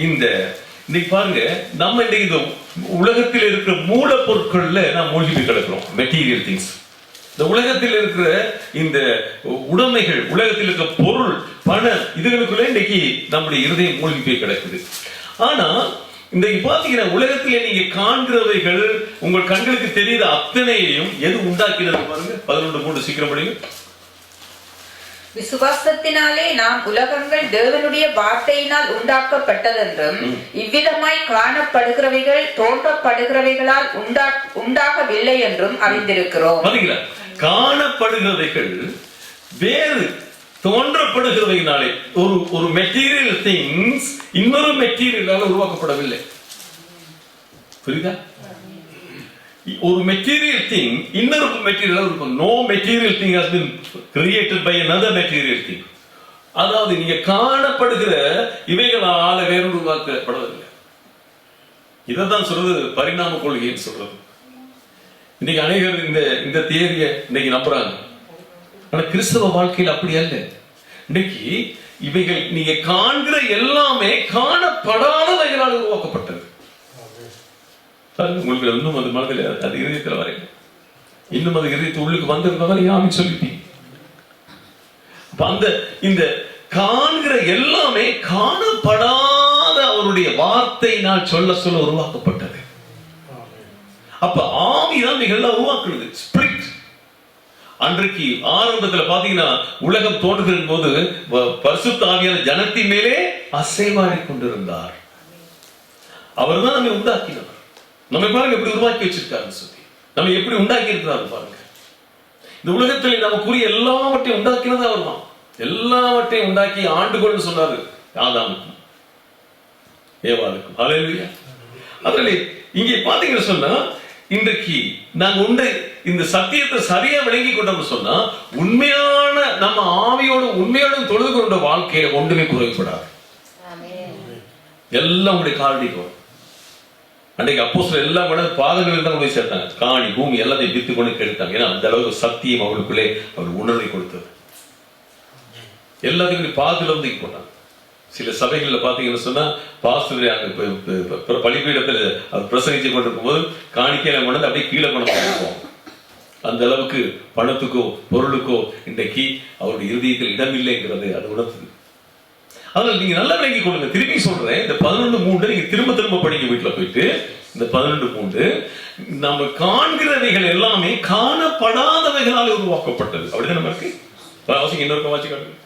இன்னைக்கு பாருங்க, நம்ம இன்னைக்கு இந்த உலகத்தில் இருக்கிற மூலப்பொருட்கள்ல நாம் மூழ்கி கிடக்கிறோம். மெட்டீரியல் திங்ஸ், இந்த உலகத்தில் இருக்கிற இந்த உடைமைகள், உலகத்தில் இருக்கிற பொருள், பணம், இதுகளுக்குள்ள இன்னைக்கு நம்முடைய இருதயம் மூழ்கி போய் கிடக்குது. ஆனா இன்றைக்கு பாத்தீங்கன்னா உலகத்திலே நீங்க காண்கிறவைகள் உங்கள் கண்களுக்கு தெரியுற அத்தனையையும் எது உண்டாக்கினது பாருங்க. 11:3 சீக்கிரம் படிங்க. விசுவாசத்தினாலே நாம் உலகங்கள் தேவனுடைய வார்த்தையினால் உண்டாக்கப்பட்டதென்றும் இவ்விதமாய் காணப்படுகிறவைகள் தோன்றப்படுகிறவைகளால் உண்டாகவில்லை என்றும் அறிந்திருக்கிறோம். பாத்தீங்களா, காணப்படுகிறவைகள் வேறு, தோன்றப்படுகிறவையினாலே ஒரு மெட்டீரியல் திங்ஸ் இன்னொரு மெட்டீரியலால உருவாக்கப்படவில்லை. புரியுதா? ஒரு மெட்டீரியல் திங் இன்னொரு மெட்டீரியலால இருக்கும். No material thing has been created by another material thing. அதாவது நீங்க காணப்படுகிற இவைகளால வேறு உருவாக்கப்படவில்லை. இதைதான் சொல்றது பரிணாம கொள்கைன்னு சொல்றது. இன்னைக்கு அநேகர் இந்த தியரியை இன்னைக்கு நம்புறாங்க. ஆனா கிறிஸ்தவ வாழ்க்கையில் அப்படி அல்ல. இன்னைக்கு இவைகள் நீங்க காண்கிற எல்லாமே காணப்படாதவைகளால் உருவாக்கப்பட்டது. உங்களுக்கு இன்னும் அது மனதில் அது இதயத்தில் வரைக்கும் இன்னும் அது இதயத்து உள்ளுக்கு வந்திருந்தா நீங்க ஆமீன் சொல்லிட்டீங்க. இந்த காண்கிற எல்லாமே காணப்படாத அவருடைய வார்த்தையினால் சொல்ல உருவாக்கப்பட்டது. அப்ப ஆவிதான் நீங்க உருவாக்குறது. ஸ்பிரிட் அன்றைக்கு ஆரம்பத்தில் பாத்தீங்கன்னா உலகம் தோன்றுகிற போது பரிசுத்த ஆவியான ஜனத்தின் மேலே அசைவாடி கொண்டிருந்தார். அவர் தான் நம்மை உண்டாக்கினார். நம்ம பாருங்க எப்படி உருவாக்கி வச்சிருக்காருன்னு சொல்லி, நம்ம எப்படி உண்டாக்கி இருக்கிறாரு பாருங்க. இந்த உலகத்தில் நமக்குரிய எல்லாவற்றையும் உண்டாக்கினது அவர் தான். எல்லாவற்றையும் உண்டாக்கி ஆண்டுகொள்னு சொன்னாரு ஆதாமுக்கும் ஏவாளுக்கும். ஹல்லேலூயா. அதுல இங்கே பாத்தீங்கன்னு சொன்னா இன்றைக்கு நாங்க இந்த சத்தியத்தை சரியா விளங்கி கொண்டோம்னு சொன்னா உண்மையான நம்ம ஆவியோடு உண்மையோடு தொழுது கொண்ட வாழ்க்கையில ஒன்றுமே குறைப்படாது. எல்லாம் உங்களுடைய காலடிக்கும். அன்றைக்கு அப்போஸ்தலர் எல்லாம் கூட பாதங்களில் தான் போய் சேர்த்தாங்க. காணி பூமி எல்லாத்தையும் வித்து கொண்டு கெடுத்தாங்க. ஏன்னா அந்த அளவுக்கு சத்தியம் அவளுக்குள்ளே அவர் உணர்வை கொடுத்தது. எல்லாத்தையும் பாதத்துல வந்து போட்டாங்க. சில சபைகளில் பார்த்தீங்கன்னு சொன்னா பாஸ்டர் அங்க பலிபீடத்தில் அவர் பிரசங்கிச்சு கொண்டிருக்கும் போது காணிக்கையில கொண்டு அப்படியே கீழே கொண்டு போவோம். அந்த அளவுக்கு பணத்துக்கோ பொருளுக்கோ இன்றைக்கு அவருடைய இருதயத்தில் இடமில்லைங்கிறது அது உணர்த்துது. அதனால நீங்க நல்லா விளங்கி கொள்ளுங்க. திருப்பி சொல்றேன், இந்த 11:3 நீங்க திரும்ப படிக்க வீட்டுல போயிட்டு இந்த 11:3 நம்ம காண்கிறவைகள் எல்லாமே காணப்படாதவைகளால் உருவாக்கப்பட்டது. அப்படிதான் நம்ம இருக்கு. இன்னொரு வாசி காட்டுங்க.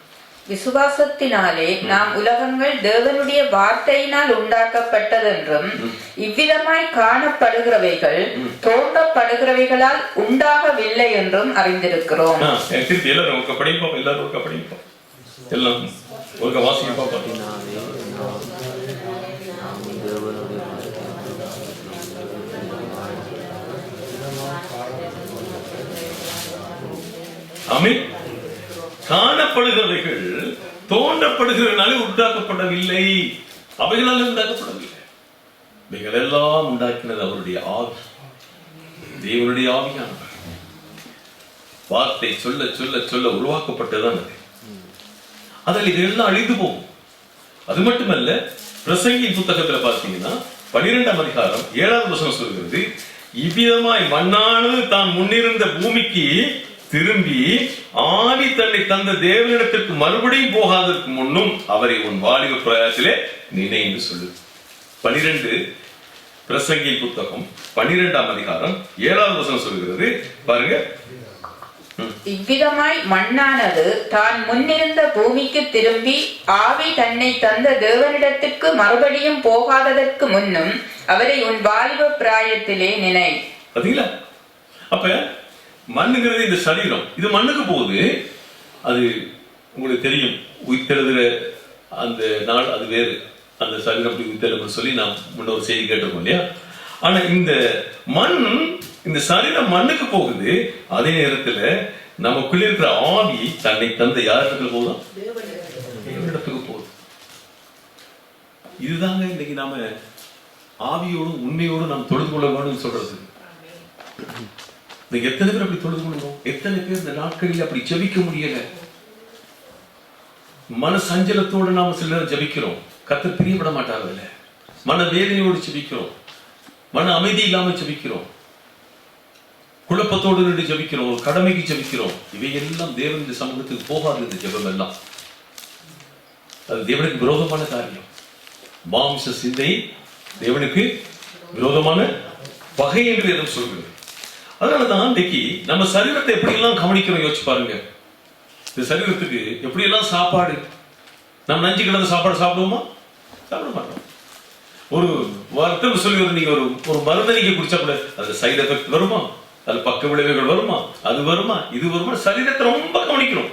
விசுவாசத்தினாலே நாம் உலகங்கள் தேவனுடைய வார்த்தையினால் உண்டாக்கப்பட்டதென்றும் இவ்விதமாய் காணப்படுகிறவைகள் தோன்றப்படுகிறவைகளால் உண்டாகவில்லை என்றும் அறிந்திருக்கிறோம். எல்லாரும் படிப்போம், எல்லாரும் படிப்போம், எல்லாம் ஒரு வாசிக்க பார்ப்போம். ஆமென். காணப்படுகிறவைகள் தோன்றப்படுகிறனாலே உண்டாக்கப்படவில்லை, அவைகளால் உண்டாக்கப்படவில்லை. இவைகள் எல்லாம் உண்டாக்கினது அவருடைய ஆவி, தேவனுடைய ஆவியானவர். வார்த்தை சொல்ல சொல்ல சொல்ல உருவாக்கப்பட்டதுதான் அது. அதில் இது எல்லாம் அழிந்து போகும். அது மட்டுமல்ல, பிரசங்கியின் புத்தகத்துல பார்த்தீங்கன்னா 12ஆம் அதிகாரம் 7வது வசனம் சொல்கிறது, இவ்விதமாய் மண்ணானது தான் முன்னிருந்த பூமிக்கு திரும்பி ஆவி தன்னை தந்த தேவனிடத்திற்கு மறுபடியும் போகாதற்கு முன்னும் அவரை உன் வாலிப பிரயாசத்திலே நினை என்று சொல்லு. 12 பிரசங்கி புத்தகம் 12ஆம் அதிகாரம் 7வது வசனம் சொல்கிறது பாருங்க. இவ்விதமாய் மண்ணானது தான் முன்னிருந்த பூமிக்கு திரும்பி ஆவி தன்னை தந்த தேவனிடத்திற்கு மறுபடியும் போகாததற்கு முன்னும் அவரை உன் வாலிப பிராயத்திலே நினை. பாத்தீங்களா? அப்ப மண்ணுங்கிறது இந்த சரீரம், இது மண்ணுக்கு போகுது. அது உங்களுக்கு தெரியும், உயிர்த்தெழுதுற அந்த நாள் அது வேறு. அந்த சரீரம் அப்படி உயிர்த்தெழுன்னு சொல்லி நாம் முன்னொரு செய்தி கேட்டிருக்கோம் இல்லையா? ஆனா இந்த மண், இந்த சரீரம் மண்ணுக்கு போகுது. அதே நேரத்துல நமக்குள்ள இருக்கிற ஆவி தன்னை தந்த யார் இடத்துல போகுதான்? தேவனிடத்துக்கு போகுது. இதுதாங்க இன்னைக்கு நாம ஆவியோடும் உண்மையோடும் நாம் தொழுது கொள்ள வேண்டும் சொல்றது. நீங்க எத்தனை பேர் அப்படி தொழுது கொள்ளுவோம்? எத்தனை பேர் இந்த நாட்களில் அப்படி ஜெபிக்க முடியல? மன சஞ்சலத்தோடு நாம சில நேரம் ஜெபிக்கிறோம். கர்த்தர் பிரியப்பட மாட்டார்கள். மன வேதனையோடு ஜெபிக்கிறோம். மன அமைதி இல்லாம ஜெபிக்கிறோம். குழப்பத்தோடு நின்று ஜெபிக்கிறோம். ஒரு கடமைக்கு ஜெபிக்கிறோம். இவையெல்லாம் தேவனுடைய சமூகத்துக்கு போகாது. இந்த ஜெபம் எல்லாம் அது தேவனுக்கு விரோதமான காரியம். மாம்ச சிந்தை தேவனுக்கு விரோதமான பகை என்று எதுவும் சொல்கிறது. அதனாலதான் இன்னைக்கு நம்ம சரீரத்தை எப்படி எல்லாம் கவனிக்கிறோம் யோசிச்சு பாருங்க. இந்த சரீரத்துக்கு எப்படி எல்லாம் சாப்பாடு, நம்ம நஞ்சு கிடந்த சாப்பாடு சாப்பிடுவோமா? சாப்பிட மாட்டோம். ஒரு வார்த்தை சொல்லி நீங்க ஒரு மருந்து நீங்க குடிச்சா கூட அது சைடு எஃபெக்ட் வருமா? அது பக்க விளைவுகள் வருமா? அது வருமா? இது வருமா? சரீரத்தை ரொம்ப கவனிக்கிறோம்.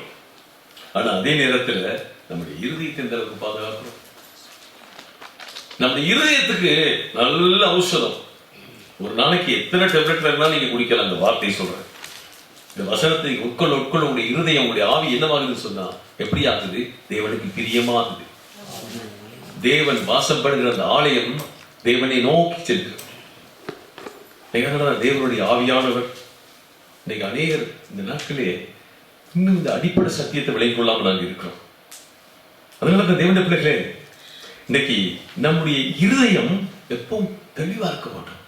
ஆனா அதே நேரத்துல நம்முடைய இருதயத்தை எந்த அளவுக்கு பாதுகாக்கிறோம்? நம்ம இருதயத்துக்கு நல்ல ஔஷதம். ஒரு நாளைக்கு எத்தனை டெப்லெட் வேணாலும் நீங்க குடிக்கலாம். அந்த வார்த்தையை சொல்றேன். இந்த வசனத்தை உட்கொள்ள உங்களுடைய இருதயம், உங்களுடைய ஆவி என்னவாகுதுன்னு சொன்னா எப்படி ஆகுது? தேவனுக்கு பிரியமாகுது. தேவன் வாசப்படுகிற அந்த ஆலயம் தேவனை நோக்கி செல்கிறது. தேவனுடைய ஆவியானவர் இன்னைக்கு அநேகர் இந்த நாட்களே இன்னும் இந்த அடிப்படை சத்தியத்தை விளங்கிக் கொள்ளாமல் நாங்கள் இருக்கிறோம். அதனால தேவனுடைய பிள்ளைகளே, இன்னைக்கு நம்முடைய இருதயம் எப்பவும் தெளிவா இருக்க மாட்டோம்.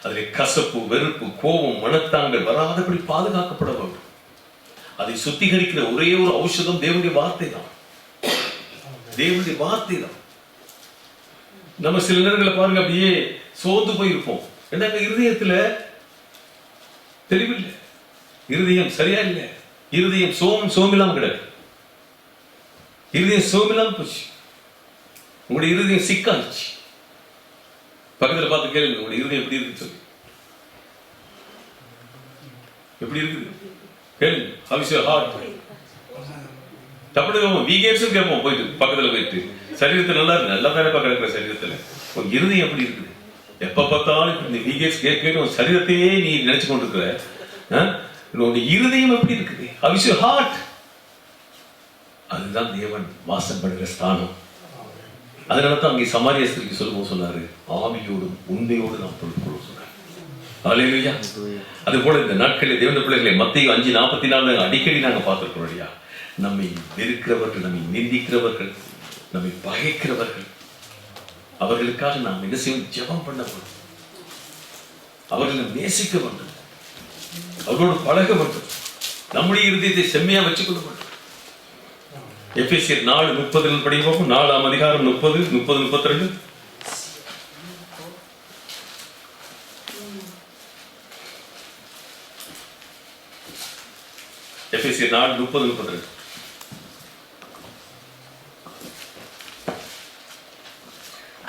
அதில் கசப்பு, வெறுப்பு, கோபம், மனத்தாங்கள் வராதபடி பாதுகாக்கப்பட வேண்டும். அதை சுத்திகரிக்கிற ஒரே ஒரு ஔஷதம் தேவனுடைய வார்த்தை தான். தேவனுடைய வார்த்தை தான். நம்ம சில நேரங்களை பாருங்க, அப்படியே சோர்ந்து போயிருப்போம். ஏன்னா இருதயத்துல தெளிவில்லை, இருதயம் சரியா இல்லை, இருதயம் சோமில்லாம கிடக்கு. இருதயம் சோமில்லாம போச்சு. உங்களுடைய இருதயம் சிக்காச்சு. பக்கத்துல பார்த்து கேளுங்க, உங்களுடைய இருதயம் எப்படி இருக்கு சொல்லி. எப்படி இருக்குது கேளுங்க. How is your heart? தப்பு வீகேட்ஸ் கேட்போம் போயிட்டு, பக்கத்துல போயிட்டு. சரீரத்தில் நல்லா இருக்கு, நல்லா தானே கிடக்குற சரீரத்துல. உங்க இருதயம் எப்படி இருக்குது? எப்ப பார்த்தாலும் இந்த வீகேட்ஸ் கேட்க உன் சரீரத்தையே நீ நினைச்சு கொண்டு இருக்கிற. உன்னுடைய இருதயம் எப்படி இருக்குது? How is your heart? அதுதான் தேவன் வாசம் பண்ணுகிற ஸ்தானம். அதனாலதான் அங்கே சமாரிய ஸ்திரீக்கு சொல்லும்போது சொன்னாரு, ஆவியோடும் உண்மையோடு நாம் தொழுது கொள்ள சொன்னார். அல்லேலூயா. அது போல இந்த நாட்களில் தேவனுடைய பிள்ளைகளை மத்தேயு 5:44 அடிக்கடி நாங்க பார்த்திருக்கிறோம் இல்லையா? நம்மை வெறுக்கிறவர்கள், நம்மை நிந்திக்கிறவர்கள், நம்மை பகைக்கிறவர்கள், அவர்களுக்காக நாம் என்ன செய்வோம்? ஜெபம் பண்ண வேண்டும். அவர்களை நேசிக்க வேண்டும். அவர்களோடு பழக வேண்டும். நம்முடைய இருதயத்தை செம்மையா வச்சுக்கொள்ள வேண்டும். எபேசியர் 4:30 படிப்போம். 4ஆம் அதிகாரம் 30, 32. எபேசியர் 4:30, 32.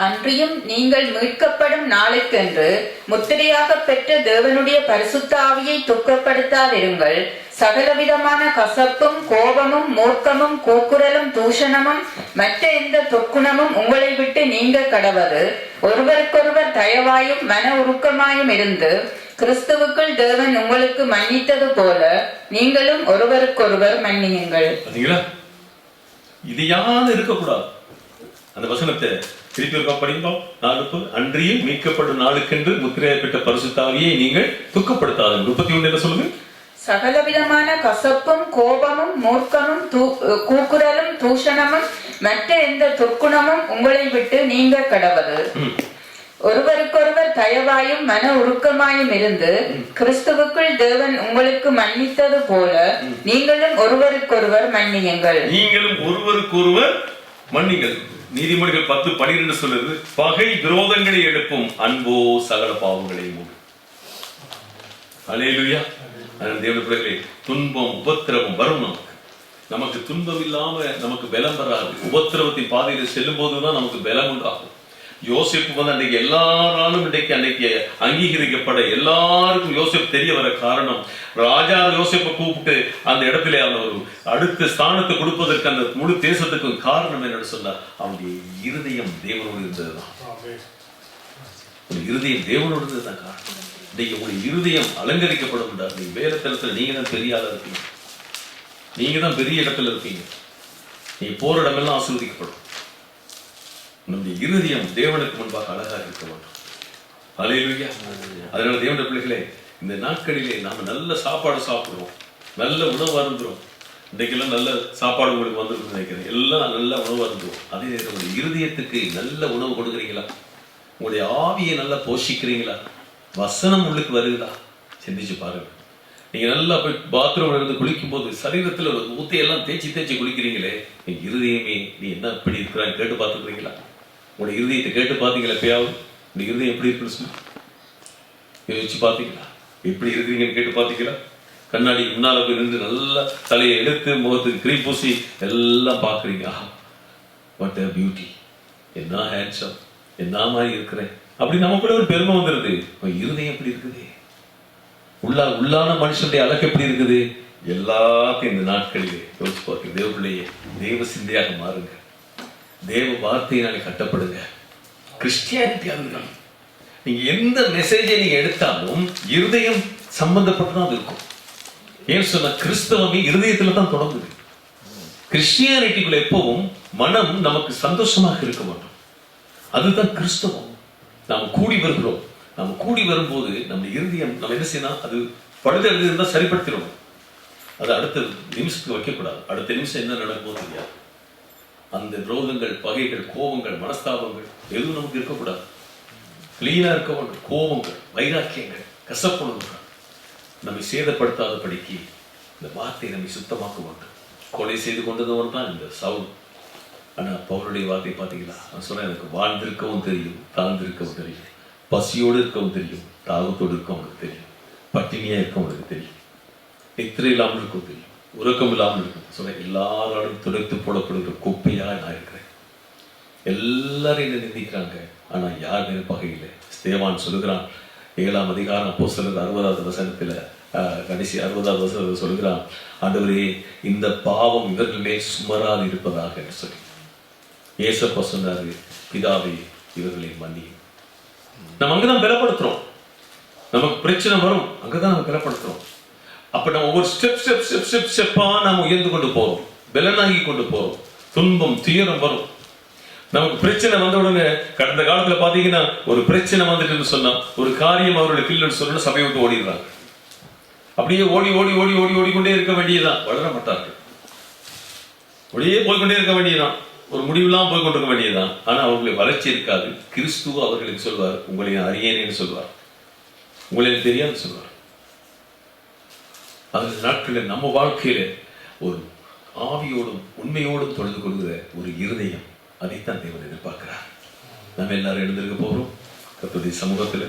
அன்றியும் நீங்கள் மீட்கப்படும் நாளுக்கென்று முத்திரையாக பெற்ற தேவனுடைய பரிசுத்த ஆவியை துக்கப்படுத்தாதிருங்கள். சகலவிதமான கசப்பும், கோபமும், மூர்க்கமும், கூக்குரலும், தூஷணமும், மற்ற எந்த துர்க்குணமும் உங்களை விட்டு நீங்க கடவது. ஒருவருக்கொருவர் தயவாயும் மன உருக்கமாயும் இருந்து கிறிஸ்துவுக்குள் தேவன் உங்களுக்கு மன்னித்தது போல நீங்களும் ஒருவருக்கொருவர் மன்னியுங்கள். இது யாரும் இருக்கக்கூடாது. அந்த வசனத்தை திருப்பி இருக்க படிப்போம். 4 அன்றியும் மீட்கப்படும் நாளுக்கென்று முத்திரையாக பெற்ற பரிசுத்த ஆவியை நீங்கள் துக்கப்படுத்தாது. 31 என்ன சொல்லுங்க? சகலவிதமான கசப்பும், கோபமும், மூர்க்கமும், கூக்குரலும், தூஷணமும், மற்ற எந்த துர்க்குணமும் உங்களை விட்டு நீங்க கடவது. ஒருவருக்கொருவர் தயவாயும் மன உருக்கமாயும் இருந்து கிறிஸ்துவுக்குள் தேவன் உங்களுக்கு மன்னித்தது போல நீங்களும் ஒருவருக்கொருவர் மன்னியுங்கள். நீங்களும் ஒருவருக்கொருவர் மன்னிங்கள். நீதிமொழிகள் 10:12 சொல்லுது, பகை விரோதங்களை எடுப்பும் அன்போ சகல பாவங்களை மூடும். அல்லேலூயா. தேவனுடைய பிள்ளைகளே, துன்பம் உபத்திரவம் வரும். நமக்கு துன்பம் இல்லாம நமக்கு பலம் வராது. உபத்திரவத்தின் பாதையில் செல்லும் போதுதான் நமக்கு பலம் உண்டாகும். யோசேப்பு வந்து அன்னைக்கு எல்லாராலும் அன்னைக்கு அங்கீகரிக்கப்பட எல்லாருக்கும் யோசேப்பு தெரிய வர காரணம், ராஜா யோசேப்பை கூப்பிட்டு அந்த இடத்துல அவன் ஒரு அடுத்த ஸ்தானத்தை கொடுப்பதற்கு அந்த முழு தேசத்துக்கும் காரணம் என்னன்னு சொன்னா, அவனுடைய இருதயம் தேவனோடு இருந்ததுதான். இருதயம் தேவனோடு இருந்ததுதான் காரணம். இன்னைக்கு உங்களுடைய இருதயம் அலங்கரிக்கப்படும். நீங்க வேலைத்தளத்துல நீங்க தான் பெரிய ஆளா இருப்பீங்க, நீங்க தான் பெரிய இடத்துல இருப்பீங்க, நீங்க போற இடமெல்லாம் ஆசீர்வதிக்கப்படும். நம்முடைய இருதயம் தேவனுக்கு முன்பாக அழகாக இருக்க வேண்டும். அல்லேலூயா. அதனால தேவனுடைய பிள்ளைகளே, இந்த நாட்களிலே நாம நல்ல சாப்பாடு சாப்பிடுறோம், நல்ல உணவு அருந்துறோம். இன்றைக்கெல்லாம் நல்ல சாப்பாடு உங்களுக்கு வந்துருக்கு நினைக்கிறேன். எல்லாம் நல்ல உணவு அருந்துவோம். அதே நேரம் உங்களுடைய இருதயத்துக்கு நல்ல உணவு கொடுக்குறீங்களா? உங்களுடைய ஆவியை நல்லா போஷிக்கிறீங்களா? வசனம் உள்ளுக்கு வருதா? சிந்திச்சு பாருங்க. நீங்க நல்லா போய் பாத்ரூம்ல இருந்து குளிக்கும் போது சரீரத்துல ஒரு ஊத்தையெல்லாம் தேய்ச்சி குளிக்கிறீங்களே, என் இருதயமே நீ என்ன இப்படி இருக்கிறான்னு கேட்டு பார்த்துக்கிறீங்களா? உங்களுடைய இருதயத்தை கேட்டு பார்த்தீங்களா? எப்பயாவது உங்களுடைய இருதயம் எப்படி இருக்குன்னு சொல்லி யோசிச்சு பார்த்தீங்களா? எப்படி இருக்கிறீங்கன்னு கேட்டு பார்த்தீங்களா? கண்ணாடி முன்னால போய் நின்று நல்லா தலையை எடுத்து முகத்துக்கு கிரீம் பூசி எல்லாம் பார்க்குறீங்க. வாட் a பியூட்டி, என்ன ஹேண்ட்ஸம், என்ன மாதிரி இருக்கிறேன் அப்படி நமக்குள்ள ஒரு பெருமை வந்துருது. இருதயம் எப்படி இருக்குது? உள்ளான மனுஷனுடைய அழகு எப்படி இருக்குது? எல்லாத்தையும் இந்த நாட்களிலே யோசிச்சு பார்க்க, தேவ பிள்ளையே, தேவ சிந்தையாக மாறுங்க, தேவ வார்த்தையினாலே கட்டப்படுங்க. கிறிஸ்டியானிட்டி அதுதான். நீங்க எந்த மெசேஜை நீங்க எடுத்தாலும் இருதயம் சம்பந்தப்பட்டுதான் இருக்கும். ஏன் சொன்ன, கிறிஸ்தவமே இருதயத்துல தான் தொடங்குது. கிறிஸ்டியானிட்டிக்குள்ள எப்பவும் மனம் நமக்கு சந்தோஷமாக இருக்க மாட்டோம். அதுதான் கிறிஸ்தவம். நாம் கூடி வருகிறோம். நம்ம கூடி வரும்போது நம்ம இருதயம் நம்ம என்ன செய்யணும், அது பழுது இருந்தால் சரிப்படுத்திடணும். அது அடுத்த நிமிஷத்துக்கு வைக்கக்கூடாது. அடுத்த நிமிஷம் என்ன நடக்குமோ தெரியாது. அந்த விரோதங்கள், பகைகள், கோபங்கள், மனஸ்தாபங்கள் எதுவும் நமக்கு இருக்கக்கூடாது. கிளீனா இருக்க வேண்டும். கோபங்கள், வைராக்கியங்கள், கசப்புணர்வுகள் நம்மை சேதப்படுத்தாத படிக்கு இந்த வார்த்தை நம்மை சுத்தமாக்க வேண்டும். கொலை செய்து கொண்டதவன் தான் இந்த சவுல். ஆனா பவுலுடைய வார்த்தை பார்த்தீங்களா? நான் சொன்னேன், எனக்கு வாழ்ந்திருக்கவும் தெரியும், தாழ்ந்திருக்கவும் தெரியும், பசியோடு இருக்கவும் தெரியும், தாகத்தோடு இருக்க அவனுக்கு தெரியும், பட்டினியா இருக்க அவனுக்கு தெரியும், நித்திரை இல்லாமல் இருக்கவும் தெரியும், உறக்கம் இல்லாமல் இருக்கும். சொன்ன எல்லாராலும் துடைத்து போடப்படுகிற குப்பையா நான் இருக்கிறேன். எல்லாரும் என்ன நிந்திக்கிறாங்க, ஆனா யார் நினைப்பாக இல்லை. ஸ்தேவான் சொல்லுகிறான், 7ஆம் அதிகாரம் அப்போஸ்தலர் 60வது வசனத்துல கடைசி 60வது வசனத்தில் சொல்லுகிறான், ஆண்டவரே இந்த பாவம் இவர்கள் மேல் சுமராது இருப்பதாக சொல்லி. ஏசப்பா சொன்னாரு, பிதாவே இவர்களை மன்னியும். நம்ம அங்கதான் பலப்படுத்துறோம். நமக்கு பிரச்சனை வரும், அங்கதான் நம்ம பலப்படுத்துறோம். அப்ப நம்ம ஒவ்வொரு ஸ்டெப்பா நாம உயர்ந்து கொண்டு போறோம், பலனாகி கொண்டு போறோம். துன்பம் துயரம் வரும். நமக்கு பிரச்சனை வந்த உடனே, கடந்த காலத்துல பாத்தீங்கன்னா ஒரு பிரச்சனை வந்துட்டு சொன்னா, ஒரு காரியம் அவருடைய பிள்ளை சொல்லணும், சபையை விட்டு ஓடிடுறாங்க. அப்படியே ஓடி ஓடி ஓடி ஓடி ஓடிக்கொண்டே இருக்க வேண்டியதுதான். வளர மாட்டார்கள். அப்படியே போய்கொண்டே இருக்க வேண்டியதுதான். ஒரு முடிவெல்லாம் போய் கொண்டிருக்க வேண்டியதுதான். ஆனா அவர்களுக்கு வளர்ச்சி இருக்காது. கிறிஸ்துவ அவர்களுக்கு சொல்வார், உங்களை அறியேன்னு சொல்வார், உங்களை தெரியாது சொல்வார். அந்த நாட்களில் நம்ம வாழ்க்கையில ஒரு ஆவியோடும் உண்மையோடும் தொழுது கொள்கிற ஒரு இருதயம், அதைத்தான் தேவன் எதிர்பார்க்கிறார். நம்ம எல்லாரும் எழுந்திருக்க போறோம் கர்த்தருடைய சமூகத்துல.